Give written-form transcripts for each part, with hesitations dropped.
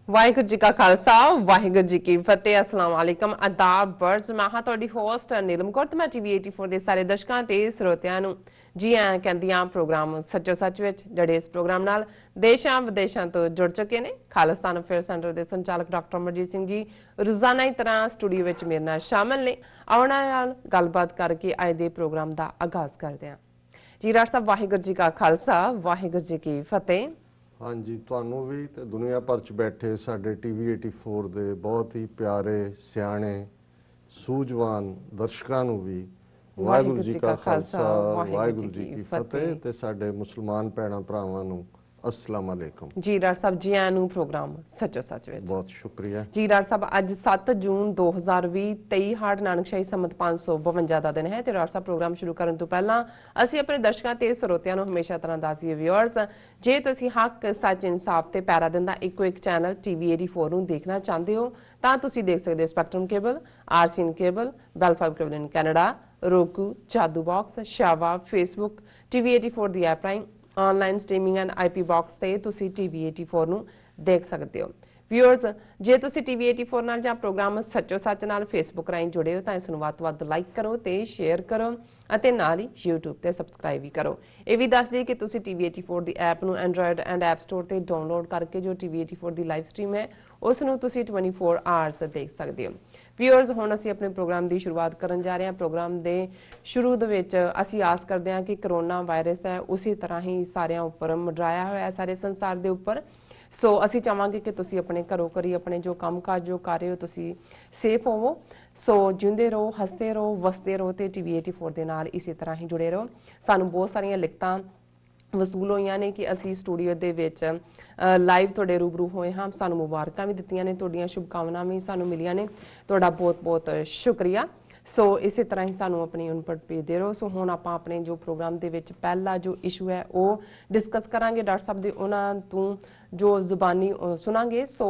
ਵਾਹਿਗੁਰੂ ਜੀ ਕਾ ਖਾਲਸਾ ਵਾਹਿਗੁਰੂ ਜੀ ਕੀ ਫਤਿਹ ਅਸਲਾਮ ਵਾਲੇਕਮ ਆਦਾਬ ਬਰਜ਼ ਮੈਂ ਹਾਂ ਤੁਹਾਡੀ ਹੋਸਟ ਨੀਲਮ ਕੌਰ ਤੇ ਮੈਂ ਟੀਵੀ 84 ਦੇ ਸਾਰੇ ਦਰਸ਼ਕਾਂ ਤੇ ਸਰੋਤਿਆਂ ਨੂੰ ਜੀ ਆਇਆਂ ਕਹਿੰਦੀਆਂ ਪ੍ਰੋਗਰਾਮ ਸੱਚੋ ਸੱਚ ਵਿੱਚ ਜਿਹੜੇ ਇਸ ਪ੍ਰੋਗਰਾਮ ਨਾਲ ਦੇਸ਼ਾਂ ਵਿਦੇਸ਼ਾਂ ਤੋਂ ਜੁੜ ਚੁੱਕੇ ਨੇ। ਖਾਲਿਸਤਾਨ ਅਫੇਅਰ ਸੈਂਟਰ ਦੇ ਸੰਚਾਲਕ ਡਾਕਟਰ ਅਮਰਜੀਤ ਸਿੰਘ ਜੀ ਰੋਜ਼ਾਨਾ ਹੀ ਤਰ੍ਹਾਂ ਸਟੂਡੀਓ ਵਿੱਚ ਮੇਰੇ ਨਾਲ ਸ਼ਾਮਲ ਨੇ। ਉਹਨਾਂ ਨਾਲ ਗੱਲਬਾਤ ਕਰਕੇ ਅੱਜ ਦੇ ਪ੍ਰੋਗਰਾਮ ਦਾ ਆਗਾਜ਼ ਕਰਦੇ ਹਾਂ। ਜੀ ਡਾਕਟਰ ਸਾਹਿਬ ਵਾਹਿਗੁਰੂ ਜੀ ਕਾ ਖਾਲਸਾ ਵਾਹਿਗੁਰੂ ਜੀ ਕੀ ਫਤਿਹ। हाँ जी, ਤੁਹਾਨੂੰ ਵੀ ਤੇ ਦੁਨੀਆ ਭਰ ਚ ਬੈਠੇ ਸਾਡੇ ਟੀਵੀ 84 ਦੇ ਬਹੁਤ ਹੀ ਪਿਆਰੇ ਸਿਆਣੇ ਸੂਝਵਾਨ ਦਰਸ਼ਕਾਂ ਨੂੰ ਵੀ ਵਾਹਿਗੁਰੂ ਜੀ ਕਾ ਖਾਲਸਾ ਵਾਹਿਗੁਰੂ ਜੀ ਕੀ ਫਤਿਹ ਤੇ ਸਾਡੇ ਮੁਸਲਮਾਨ ਭੈਣਾਂ ਭਰਾਵਾਂ ਨੂੰ अस्सलाम वालेकुम। जी डॉक्टर साहब जी आया प्रोग्राम सचो सच विच बहुत शुक्रिया जी। डॉक्टर साहब अज 7 जून 2020 23 हाड़ नानकशाही संमत 552 का दिन है ते डॉक्टर साहब प्रोग्राम शुरू करने तो पहला असीं अपने दर्शकों ते सरोतियां नूं हमेशा तरह दस्सिए व्यूअर्स जे तुसीं हक सच इंसाफ ते पैरा दिन दा इको एक चैनल टीवी 84 नूं देखना चाहते हो तां तुसीं देख सकदे हो spectrum cable, RCN cable, Bell 5 cable in Canada, roku, Jadoo box, शावा, फेसबुक, टीवी 84 दी ऐप राहीं online streaming and IP box ते तुसी टीवी 84 नूं देख सकते हो। व्यूअर्स जे तुसी टीवी 84 नाल जां प्रोग्राम सच्चो सच नाल फेसबुक राहीं जुड़े हो तां इस नूं वध तो वध लाइक करो ते शेयर करो ਅਤੇ ਨਾਲ ਹੀ YouTube ਤੇ ਸਬਸਕ੍ਰਾਈਬ ਵੀ ਕਰੋ। ਇਹ ਵੀ ਦੱਸ ਦਈਏ ਕਿ ਤੁਸੀਂ TV 84 ਦੀ ਐਪ ਨੂੰ Android ਐਂਡ App Store ਤੇ ਡਾਊਨਲੋਡ ਕਰਕੇ ਜੋ TV 84 ਦੀ ਲਾਈਵ ਸਟ੍ਰੀਮ ਹੈ ਉਸ ਨੂੰ ਤੁਸੀਂ 24 ਆਵਰਸ ਦੇਖ ਸਕਦੇ ਹੋ। व्यूअर्स ਹੁਣ ਅਸੀਂ ਆਪਣੇ ਪ੍ਰੋਗਰਾਮ ਦੀ ਸ਼ੁਰੂਆਤ ਕਰਨ ਜਾ ਰਹੇ ਹਾਂ। ਪ੍ਰੋਗਰਾਮ ਦੇ ਸ਼ੁਰੂ ਦੇ ਵਿੱਚ ਅਸੀਂ ਆਸ ਕਰਦੇ ਹਾਂ ਕਿ ਕਰੋਨਾ ਵਾਇਰਸ ਹੈ ਉਸੇ ਤਰ੍ਹਾਂ ਹੀ ਸਾਰਿਆਂ ਉੱਪਰ ਮੰਡਰਾਇਆ ਹੋਇਆ ਹੈ ਸਾਰੇ ਸੰਸਾਰ ਦੇ ਉੱਪਰ। ਸੋ ਅਸੀਂ ਚਾਹਾਂਗੇ ਕਿ ਤੁਸੀਂ ਆਪਣੇ ਘਰੋਂ ਘਰੀ ਆਪਣੇ ਜੋ ਕੰਮਕਾਜ ਜੋ ਕਰ ਰਹੇ ਹੋ ਤੁਸੀਂ ਸੇਫ ਹੋਵੋ। ਸੋ ਜਿਉਂਦੇ ਰਹੋ, ਹੱਸਦੇ ਰਹੋ, ਵਸਦੇ ਰਹੋ ਤੇ TV 84 ਦੇ ਨਾਲ ਇਸੇ ਤਰ੍ਹਾਂ ਹੀ ਜੁੜੇ ਰਹੋ। ਸਾਨੂੰ ਬਹੁਤ ਸਾਰੀਆਂ ਲਿਖਤਾਂ ਵਸੂਲ ਹੋਈਆਂ ਨੇ ਕਿ ਅਸੀਂ ਸਟੂਡੀਓ ਦੇ ਵਿੱਚ ਲਾਈਵ ਤੁਹਾਡੇ ਰੂਬਰੂ ਹੋਏ ਹਾਂ। ਸਾਨੂੰ ਮੁਬਾਰਕਾਂ ਵੀ ਦਿੱਤੀਆਂ ਨੇ, ਤੁਹਾਡੀਆਂ ਸ਼ੁਭਕਾਮਨਾਵਾਂ ਵੀ ਸਾਨੂੰ ਮਿਲੀਆਂ ਨੇ। ਤੁਹਾਡਾ ਬਹੁਤ ਬਹੁਤ ਸ਼ੁਕਰੀਆ। ਸੋ ਇਸੇ ਤਰ੍ਹਾਂ ਹੀ ਸਾਨੂੰ ਆਪਣੀ ਇਨਪੁਟ ਭੇਜਦੇ ਰਹੋ। ਸੋ ਹੁਣ ਆਪਾਂ ਆਪਣੇ ਜੋ ਪ੍ਰੋਗਰਾਮ ਦੇ ਵਿੱਚ ਪਹਿਲਾ ਜੋ ਇਸ਼ੂ ਹੈ ਉਹ ਡਿਸਕਸ ਕਰਾਂਗੇ ਡਾਕਟਰ ਸਾਹਿਬ ਦੇ ਉਹਨਾਂ ਤੋਂ ਜੋ ਜ਼ੁਬਾਨੀ ਸੁਣਾਂਗੇ। ਸੋ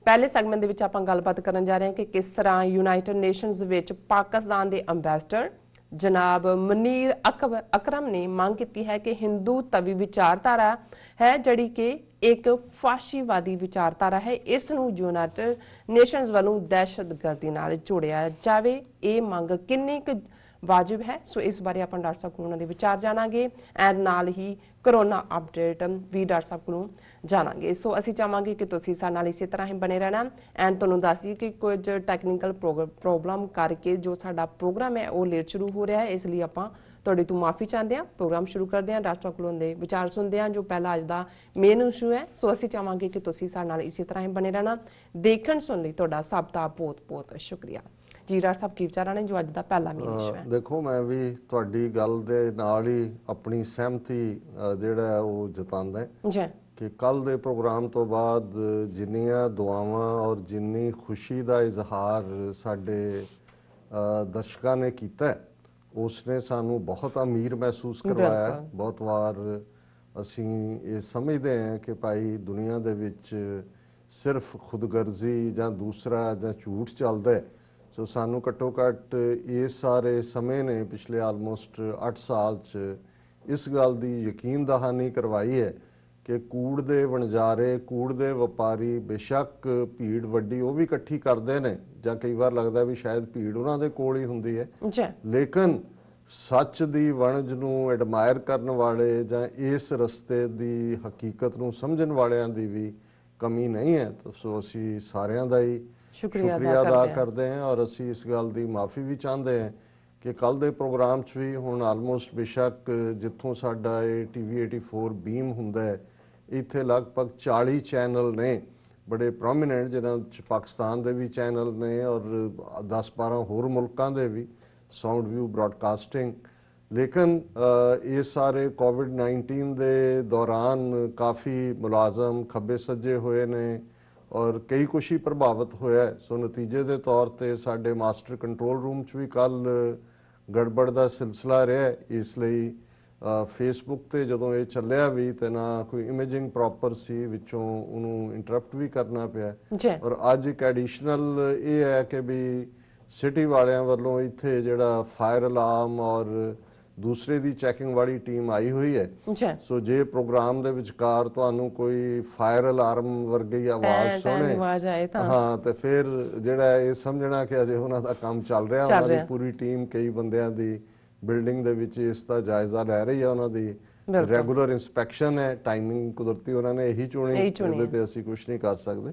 ਪਹਿਲੇ ਸੈਗਮੈਂਟ ਦੇ ਵਿੱਚ ਆਪਾਂ ਗੱਲਬਾਤ ਕਰਨ ਜਾ ਰਹੇ ਹਾਂ ਕਿ ਕਿਸ ਤਰ੍ਹਾਂ ਯੂਨਾਈਟਿਡ ਨੇਸ਼ਨਸ ਵਿੱਚ ਪਾਕਿਸਤਾਨ ਦੇ ਅੰਬੈਸਡਰ जनाब मुनीर अकरम ने मांग की है कि हिंदू तवी विचारधारा है जड़ी कि एक फाशीवादी विचारधारा है, इस नूं यूनाइटेड नेशनस वालों दहशतगर्दी नाल जोड़िया जावे। ये मांग किन्नी क वाजिब है? सो इस बारे अपन डॉक्टर साहब को उन्होंने विचार जानांगे एंड नाल ही करोना अपडेट भी डॉक्टर साहब को जानांगे। सो असीं चाहांगे कि तुसीं साडे नाल इसी तरह ही बने रहना एंड तुहानूं दस दईए कि कुछ टैक्नीकल प्रॉब्लम करके जो साडा प्रोग्राम है वो लेट शुरू हो रहा है, इसलिए आपां तुहाडे तो माफ़ी चाहते हैं। प्रोग्राम शुरू करते हैं, डॉक्टर साहब कोलों दे विचार सुनते हैं जो पहला अज दा मेन इशू है। सो असीं चाहांगे कि तुसीं साडे नाल इसी तरह ही बने रहना। देखण सुन लई तुहाडा सब दा बहुत बहुत शुक्रिया जी। डॉक्टर साहब की विचार ने जो अज दा पहला मेन इशू है? देखो मैं भी तुहाडी गल दे नाल ही अपनी सहमति जिहड़ा वो जतांदा जी कि कल दे प्रोग्राम तो बाद जिन्नियां दुआवां और जिन्नी खुशी का इजहार साडे दर्शकों ने कीता है उसने सानू बहुत अमीर महसूस करवाया। बहुत बार असी ये समझते हैं कि भाई दुनिया दे विच सिर्फ खुदगर्जी जां दूसरा जां झूठ चलदा है। सो सानू घट्टो घट्ट ये सारे समय ने पिछले आलमोस्ट 8 साल च इस गल की यकीन दहानी करवाई है कि कूड़ दे वणजारे कूड़ दे वपारी बेशक भीड़ वड्डी वो भी इकट्ठी करते हैं जां कई बार लगता भी शायद भीड़ उन्हां दे कोल ही हुंदी है, लेकिन सच दी वणज नूं एडमायर करन वाले जां इस रस्ते दी हकीकत नूं समझण वालियां दी भी कमी नहीं है। तो सो असी सारियां दा ही शुक्रिया अदा करते हैं और असी इस गल की माफ़ी भी चाहते हैं कि कल के प्रोग्राम च भी हुण आलमोस्ट बेशक जिथों साडा TV 84 बीम हुंदा है इत्थे लगभग 40 चैनल ने बड़े प्रोमीनेंट जिन्हां च पाकिस्तान के भी चैनल ने और 10-12 होर मुल्कां दे भी साउंड व्यू ब्रॉडकास्टिंग। लेकिन ये सारे कोविड-19 के दौरान काफ़ी मुलाजम खब्बे सज्जे हुए ने और कई कुछ ही प्रभावित होया। सो नतीजे के तौर पर साडे मास्टर कंट्रोल रूम च भी कल गड़बड़ का सिलसिला रहा। इसलिए फेसबुक ते जदों ये चलिया भी तो ना कोई इमेजिंग प्रॉपर सी विचों उन्होंने इंटरप्ट भी करना पिया। और अज एक एडिशनल ये है कि भी सिटी वालियां वालों इत्थे जिहड़ा फायर अलार्म और ਦੂਸਰੇ ਦੀ ਚੈਕਿੰਗ ਵਾਲੀ ਟੀਮ ਆਈ ਹੋਈ ਹੈ। ਜੀ ਸੋ ਜੇ ਪ੍ਰੋਗਰਾਮ ਦੇ ਵਿਚਕਾਰ ਤੁਹਾਨੂੰ ਕੋਈ ਫਾਇਰ ਅਲਾਰਮ ਵਰਗੀ ਆਵਾਜ਼ ਸੁਣੇ, ਆਵਾਜ਼ ਆਏ ਤਾਂ ਹਾਂ, ਤੇ ਫਿਰ ਜਿਹੜਾ ਇਹ ਸਮਝਣਾ ਕਿ ਅਜੇ ਉਹਨਾਂ ਦਾ ਕੰਮ ਚੱਲ ਰਿਹਾ। ਉਹਨਾਂ ਦੀ ਪੂਰੀ ਟੀਮ ਕਈ ਬੰਦਿਆਂ ਦੀ ਬਿਲਡਿੰਗ ਦੇ ਵਿੱਚ ਇਸ ਦਾ ਜਾਇਜ਼ਾ ਲੈ ਰਹੀ ਹੈ। ਉਹਨਾਂ ਦੀ ਰੈਗੂਲਰ ਇਨਸਪੈਕਸ਼ਨ ਹੈ। ਟਾਈਮਿੰਗ ਕੁਦਰਤੀ ਉਹਨਾਂ ਨੇ ਇਹੀ ਚੁਣੀ, ਇਹਦੇ ਤੇ ਅਸੀਂ ਕੁਝ ਨਹੀਂ ਕਰ ਸਕਦੇ।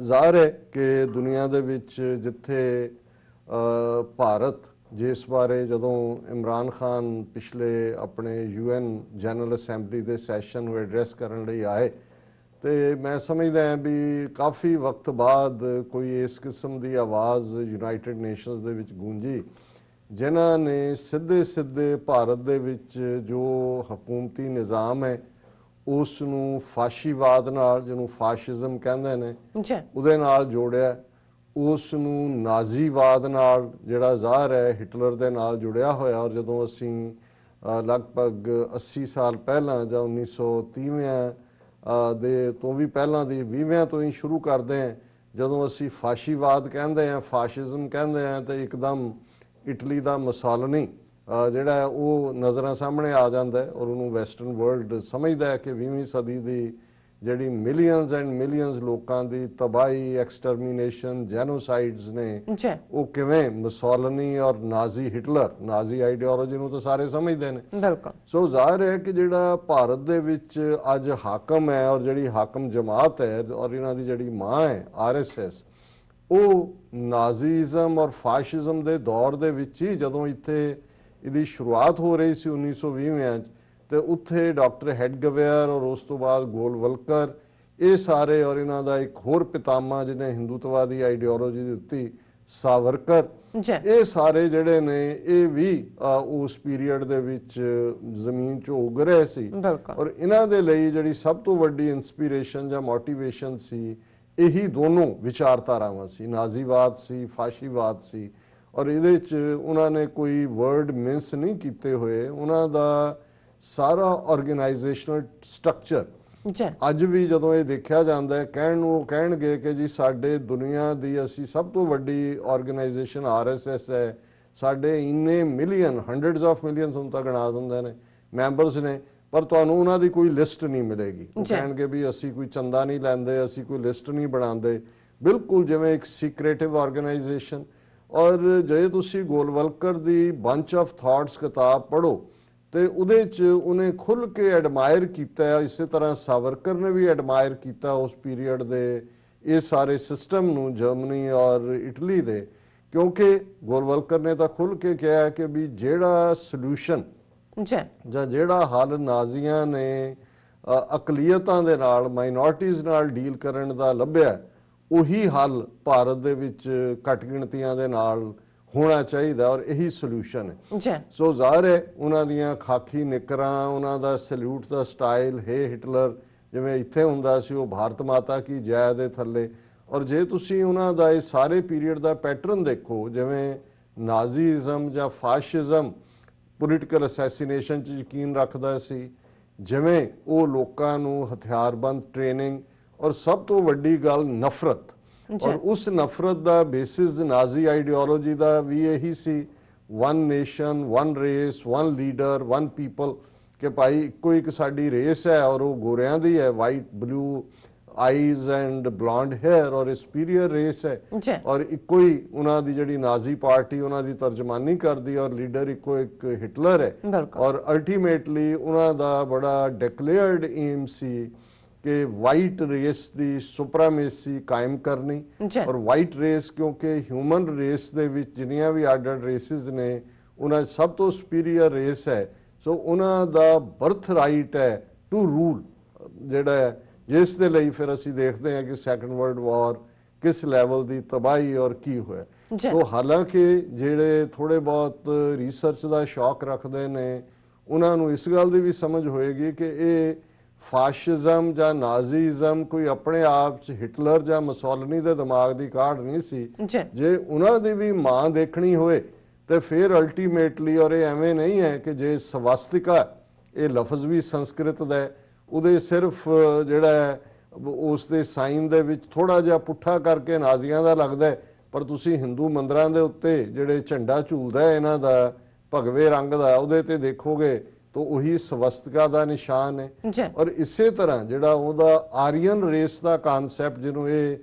ਜ਼ਾਹਰ ਹੈ ਕਿ ਦੁਨੀਆ ਦੇ ਵਿੱਚ ਜਿੱਥੇ ਭਾਰਤ, ਜਿਸ ਬਾਰੇ ਜਦੋਂ ਇਮਰਾਨ ਖਾਨ ਪਿਛਲੇ ਆਪਣੇ UN ਜਨਰਲ ਅਸੈਂਬਲੀ ਦੇ ਸੈਸ਼ਨ ਨੂੰ ਐਡਰੈਸ ਕਰਨ ਲਈ ਆਏ, ਤੇ ਮੈਂ ਸਮਝਦਾ ਹਾਂ ਵੀ ਕਾਫੀ ਵਕਤ ਬਾਅਦ ਕੋਈ ਇਸ ਕਿਸਮ ਦੀ ਆਵਾਜ਼ ਯੂਨਾਈਟਿਡ ਨੇਸ਼ਨਸ ਦੇ ਵਿੱਚ ਗੂੰਜੀ, ਜਿਨ੍ਹਾਂ ਨੇ ਸਿੱਧੇ ਸਿੱਧੇ ਭਾਰਤ ਦੇ ਵਿੱਚ ਜੋ ਹਕੂਮਤੀ ਨਿਜ਼ਾਮ ਹੈ ਉਸ ਨੂੰ ਫਾਸ਼ੀਵਾਦ ਨਾਲ, ਜਿਹਨੂੰ ਫਾਸ਼ਿਜ਼ਮ ਕਹਿੰਦੇ ਨੇ, ਉਹਦੇ ਨਾਲ ਜੋੜਿਆ। ਉਸ ਨੂੰ ਨਾਜ਼ੀਵਾਦ ਨਾਲ, ਜਿਹੜਾ ਜ਼ਾਹਰ ਹੈ ਹਿਟਲਰ ਦੇ ਨਾਲ ਜੁੜਿਆ ਹੋਇਆ। ਔਰ ਜਦੋਂ ਅਸੀਂ ਲਗਭਗ 80 ਸਾਲ ਪਹਿਲਾਂ ਜਾਂ 1930 ਦੇ ਤੋਂ ਵੀ ਪਹਿਲਾਂ ਦੀ 20ਵਿਆਂ ਤੋਂ ਹੀ ਸ਼ੁਰੂ ਕਰਦੇ ਹਾਂ, ਜਦੋਂ ਅਸੀਂ ਫਾਸ਼ੀਵਾਦ ਕਹਿੰਦੇ ਹਾਂ, ਫਾਸ਼ਿਜ਼ਮ ਕਹਿੰਦੇ ਹਾਂ, ਤੇ ਇੱਕਦਮ ਇਟਲੀ ਦਾ ਮੁਸਾਲਿਨੀ ਜਿਹੜਾ ਹੈ ਉਹ ਨਜ਼ਰਾਂ ਸਾਹਮਣੇ ਆ ਜਾਂਦਾ ਹੈ। ਔਰ ਉਹਨੂੰ ਵੈਸਟਰਨ ਵਰਲਡ ਸਮਝਦਾ ਹੈ ਕਿ 20ਵੀਂ ਸਦੀ ਦੀ ਜਿਹੜੀ ਮਿਲੀਅਨਸ ਐਂਡ ਮਿਲੀਅਨਸ ਲੋਕਾਂ ਦੀ ਤਬਾਹੀ, ਐਕਸਟਰਮੀਨੇਸ਼ਨ, ਜੈਨੋਸਾਈਡਸ ਨੇ, ਉਹ ਕਿਵੇਂ ਮੁਸਾਲਿਨੀ ਔਰ ਨਾਜ਼ੀ ਹਿਟਲਰ, ਨਾਜ਼ੀ ਆਈਡੀਓਲੋਜੀ ਨੂੰ ਤਾਂ ਸਾਰੇ ਸਮਝਦੇ ਨੇ। ਬਿਲਕੁਲ। ਸੋ ਜ਼ਾਹਿਰ ਹੈ ਕਿ ਜਿਹੜਾ ਭਾਰਤ ਦੇ ਵਿੱਚ ਅੱਜ ਹਾਕਮ ਹੈ, ਔਰ ਜਿਹੜੀ ਹਾਕਮ ਜਮਾਤ ਹੈ, ਔਰ ਇਹਨਾਂ ਦੀ ਜਿਹੜੀ ਮਾਂ ਹੈ RSS, ਉਹ ਨਾਜ਼ੀਜ਼ਮ ਔਰ ਫਾਸ਼ਿਜ਼ਮ ਦੇ ਦੌਰ ਦੇ ਵਿੱਚ ਹੀ, ਜਦੋਂ ਇੱਥੇ ਇਹਦੀ ਸ਼ੁਰੂਆਤ ਹੋ ਰਹੀ ਸੀ 1920ਵਿਆਂ 'ਚ, ਤੇ ਉੱਥੇ ਡਾਕਟਰ ਹੈਡਗਵੇਅਰ ਔਰ ਉਸ ਤੋਂ ਬਾਅਦ ਗੋਲਵਲਕਰ, ਇਹ ਸਾਰੇ, ਔਰ ਇਹਨਾਂ ਦਾ ਇੱਕ ਹੋਰ ਪਿਤਾਮਾ ਜਿਹਨੇ ਹਿੰਦੂਤਵਾਦੀ ਆਈਡੀਓਲੋਜੀ ਦਿੱਤੀ, ਸਾਵਰਕਰ, ਇਹ ਸਾਰੇ ਜਿਹੜੇ ਨੇ ਇਹ ਵੀ ਉਸ ਪੀਰੀਅਡ ਦੇ ਵਿੱਚ ਜ਼ਮੀਨ 'ਚੋਂ ਉੱਗ ਰਹੇ ਸੀ। ਔਰ ਇਹਨਾਂ ਦੇ ਲਈ ਜਿਹੜੀ ਸਭ ਤੋਂ ਵੱਡੀ ਇਨਸਪੀਰੇਸ਼ਨ ਜਾਂ ਮੋਟੀਵੇਸ਼ਨ ਸੀ, ਇਹੀ ਦੋਨੋਂ ਵਿਚਾਰਧਾਰਾਵਾਂ ਸੀ, ਨਾਜ਼ੀਵਾਦ ਸੀ, ਫਾਸ਼ੀਵਾਦ ਸੀ। ਔਰ ਇਹਦੇ 'ਚ ਉਹਨਾਂ ਨੇ ਕੋਈ ਵਰਡ ਮਿਸ ਨਹੀਂ ਕੀਤੇ ਹੋਏ। ਉਹਨਾਂ ਦਾ ਸਾਰਾ ਆਰਗੇਨਾਈਜੇਸ਼ਨਲ ਸਟਰਕਚਰ ਅੱਜ ਵੀ ਜਦੋਂ ਇਹ ਦੇਖਿਆ ਜਾਂਦਾ ਹੈ, ਕਹਿਣ ਨੂੰ ਉਹ ਕਹਿਣਗੇ ਕਿ ਜੀ ਸਾਡੇ ਦੁਨੀਆ ਦੀ ਅਸੀਂ ਸਭ ਤੋਂ ਵੱਡੀ ਆਰਗੇਨਾਈਜੇਸ਼ਨ RSS ਹੈ, ਸਾਡੇ ਇੰਨੇ ਮਿਲੀਅਨ, ਹੰਡਰਡਸ ਆਫ ਮਿਲੀਅਨਸ ਹੁਣ ਤਾਂ ਗਣਾ ਦਿੰਦੇ ਨੇ ਮੈਂਬਰਸ ਨੇ, ਪਰ ਤੁਹਾਨੂੰ ਉਹਨਾਂ ਦੀ ਕੋਈ ਲਿਸਟ ਨਹੀਂ ਮਿਲੇਗੀ। ਉਹ ਕਹਿਣਗੇ ਵੀ ਅਸੀਂ ਕੋਈ ਚੰਦਾ ਨਹੀਂ ਲੈਂਦੇ, ਅਸੀਂ ਕੋਈ ਲਿਸਟ ਨਹੀਂ ਬਣਾਉਂਦੇ, ਬਿਲਕੁਲ ਜਿਵੇਂ ਇੱਕ ਸੀਕ੍ਰੇਟਿਵ ਆਰਗੇਨਾਈਜੇਸ਼ਨ। ਔਰ ਜੇ ਤੁਸੀਂ ਗੋਲਵਲਕਰ ਦੀ ਬੰਚ ਆਫ ਥਾਟਸ ਕਿਤਾਬ ਪੜ੍ਹੋ ਤੇ ਉਹਦੇ 'ਚ ਉਹਨੇ ਖੁੱਲ੍ਹ ਕੇ ਐਡਮਾਇਰ ਕੀਤਾ, ਇਸੇ ਤਰ੍ਹਾਂ ਸਾਵਰਕਰ ਨੇ ਵੀ ਐਡਮਾਇਰ ਕੀਤਾ ਉਸ ਪੀਰੀਅਡ ਦੇ ਇਹ ਸਾਰੇ ਸਿਸਟਮ ਨੂੰ, ਜਰਮਨੀ ਔਰ ਇਟਲੀ ਦੇ, ਕਿਉਂਕਿ ਗੋਲਵਲਕਰ ਨੇ ਤਾਂ ਖੁੱਲ੍ਹ ਕੇ ਕਿਹਾ ਕਿ ਵੀ ਜਿਹੜਾ ਸੋਲੂਸ਼ਨ ਜਾਂ ਜਿਹੜਾ ਹੱਲ ਨਾਜ਼ੀਆਂ ਨੇ ਅਕਲੀਅਤਾਂ ਦੇ ਨਾਲ, ਮਾਈਨੋਰਟੀਜ਼ ਨਾਲ ਡੀਲ ਕਰਨ ਦਾ ਲੱਭਿਆ, ਉਹੀ ਹੱਲ ਭਾਰਤ ਦੇ ਵਿੱਚ ਘੱਟ ਗਿਣਤੀਆਂ ਦੇ ਨਾਲ ਹੋਣਾ ਚਾਹੀਦਾ, ਔਰ ਇਹੀ ਸੋਲੂਸ਼ਨ ਹੈ। ਸੋ ਜ਼ਾਹਰ ਹੈ ਉਹਨਾਂ ਦੀਆਂ ਖਾਕੀ ਨਿਕਰਾਂ, ਉਹਨਾਂ ਦਾ ਸੈਲੂਟ ਦਾ ਸਟਾਈਲ, ਹੇ ਹਿਟਲਰ ਜਿਵੇਂ ਇੱਥੇ ਹੁੰਦਾ ਸੀ, ਉਹ ਭਾਰਤ ਮਾਤਾ ਕੀ ਜੈ ਦੇ ਥੱਲੇ। ਔਰ ਜੇ ਤੁਸੀਂ ਉਹਨਾਂ ਦਾ ਇਹ ਸਾਰੇ ਪੀਰੀਅਡ ਦਾ ਪੈਟਰਨ ਦੇਖੋ, ਜਿਵੇਂ ਨਾਜ਼ੀਜ਼ਮ ਜਾਂ ਫਾਸ਼ਿਜ਼ਮ ਪੋਲੀਟੀਕਲ ਅਸੈਸੀਨੇਸ਼ਨ 'ਚ ਯਕੀਨ ਰੱਖਦਾ ਸੀ, ਜਿਵੇਂ ਉਹ ਲੋਕਾਂ ਨੂੰ ਹਥਿਆਰਬੰਦ ਟ੍ਰੇਨਿੰਗ, ਔਰ ਸਭ ਤੋਂ ਵੱਡੀ ਗੱਲ ਨਫ਼ਰਤ, ਔਰ ਉਸ ਨਫ਼ਰਤ ਦਾ ਬੇਸਿਸ ਨਾਜ਼ੀ ਆਈਡੀਓਲੋਜੀ ਦਾ ਵੀ ਇਹੀ ਸੀ, one nation, one race, one leader, one people, ਕਿ ਭਾਈ ਇੱਕੋ ਇੱਕ ਸਾਡੀ ਰੇਸ ਹੈ ਔਰ ਉਹ ਗੋਰਿਆਂ ਦੀ ਹੈ, white blue eyes and blonde hair, ਔਰ ਸੁਪੀਰੀਅਰ ਰੇਸ ਹੈ। ਔਰ ਇੱਕੋ ਹੀ ਉਹਨਾਂ ਦੀ ਜਿਹੜੀ ਨਾਜ਼ੀ ਪਾਰਟੀ ਉਹਨਾਂ ਦੀ ਤਰਜਮਾਨੀ ਕਰਦੀ, ਔਰ ਲੀਡਰ ਇੱਕੋ ਇੱਕ ਹਿਟਲਰ ਹੈ। ਔਰ ਅਲਟੀਮੇਟਲੀ ਉਹਨਾਂ ਦਾ ਬੜਾ ਡਿਕਲੇਅਰਡ ਏਮ ਸੀ ਕਿ ਵਾਈਟ ਰੇਸ ਦੀ ਸੁਪਰਾਮੇਸੀ ਕਾਇਮ ਕਰਨੀ। ਔਰ ਵਾਈਟ ਰੇਸ ਕਿਉਂਕਿ ਹਿਊਮਨ ਰੇਸ ਦੇ ਵਿੱਚ ਜਿੰਨੀਆਂ ਵੀ ਅੱਡ-ਅੱਡ ਰੇਸਿਸ ਨੇ, ਉਹਨਾਂ ਸਭ ਤੋਂ ਸੁਪੀਰੀਅਰ ਰੇਸ ਹੈ। ਸੋ ਉਹਨਾਂ ਦਾ ਬਰਥ ਰਾਈਟ ਹੈ ਟੂ ਰੂਲ, ਜਿਹੜਾ ਹੈ, ਜਿਸ ਦੇ ਲਈ ਫਿਰ ਅਸੀਂ ਦੇਖਦੇ ਹਾਂ ਕਿ ਸੈਕੰਡ ਵਰਲਡ ਵਾਰ ਕਿਸ ਲੈਵਲ ਦੀ ਤਬਾਹੀ ਔਰ ਕੀ ਹੋਇਆ। ਸੋ ਹਾਲਾਂਕਿ ਜਿਹੜੇ ਥੋੜੇ ਬਹੁਤ ਰਿਸਰਚ ਦਾ ਸ਼ੌਕ ਰੱਖਦੇ ਨੇ, ਉਹਨਾਂ ਨੂੰ ਇਸ ਗੱਲ ਦੀ ਵੀ ਸਮਝ ਹੋਏਗੀ ਕਿ ਇਹ ਫਾਸ਼ਿਜ਼ਮ ਜਾਂ ਨਾਜ਼ੀਜ਼ਮ ਕੋਈ ਆਪਣੇ ਆਪ 'ਚ ਹਿਟਲਰ ਜਾਂ ਮੁਸੋਲਿਨੀ ਦੇ ਦਿਮਾਗ ਦੀ ਕਾਢ ਨਹੀਂ ਸੀ। ਜੇ ਉਹਨਾਂ ਦੀ ਵੀ ਮਾਂ ਦੇਖਣੀ ਹੋਏ ਤੇ ਫਿਰ ਅਲਟੀਮੇਟਲੀ, ਔਰ ਇਹ ਐਵੇਂ ਨਹੀਂ ਹੈ ਕਿ ਜੇ ਸਵਾਸਤਿਕਾ, ਇਹ ਲਫ਼ਜ਼ ਵੀ ਸੰਸਕ੍ਰਿਤ ਦਾ ਹੈ, ਉਹਦੇ ਸਿਰਫ ਜਿਹੜਾ ਹੈ ਉਸ ਦੇ ਸਾਈਨ ਦੇ ਵਿੱਚ ਥੋੜਾ ਜਿਹਾ ਪੁੱਠਾ ਕਰਕੇ ਨਾਜ਼ੀਆਂ ਦਾ ਲੱਗਦਾ ਹੈ, ਪਰ ਤੁਸੀਂ ਹਿੰਦੂ ਮੰਦਰਾਂ ਦੇ ਉੱਤੇ ਜਿਹੜੇ ਝੰਡਾ ਝੂਲਦਾ ਹੈ ਇਹਨਾਂ ਦਾ ਭਗਵੇ ਰੰਗ ਦਾ, ਉਹਦੇ ਤੇ ਦੇਖੋਗੇ ਤਾਂ ਉਹੀ ਸਵਸਤਿਕਾ ਦਾ ਨਿਸ਼ਾਨ ਹੈ। ਜੀ ਔਰ ਇਸੇ ਤਰ੍ਹਾਂ ਜਿਹੜਾ ਉਹਦਾ ਆਰੀਅਨ ਰੇਸ ਦਾ ਕਾਨਸੈਪਟ, ਜਿਹਨੂੰ ਇਹ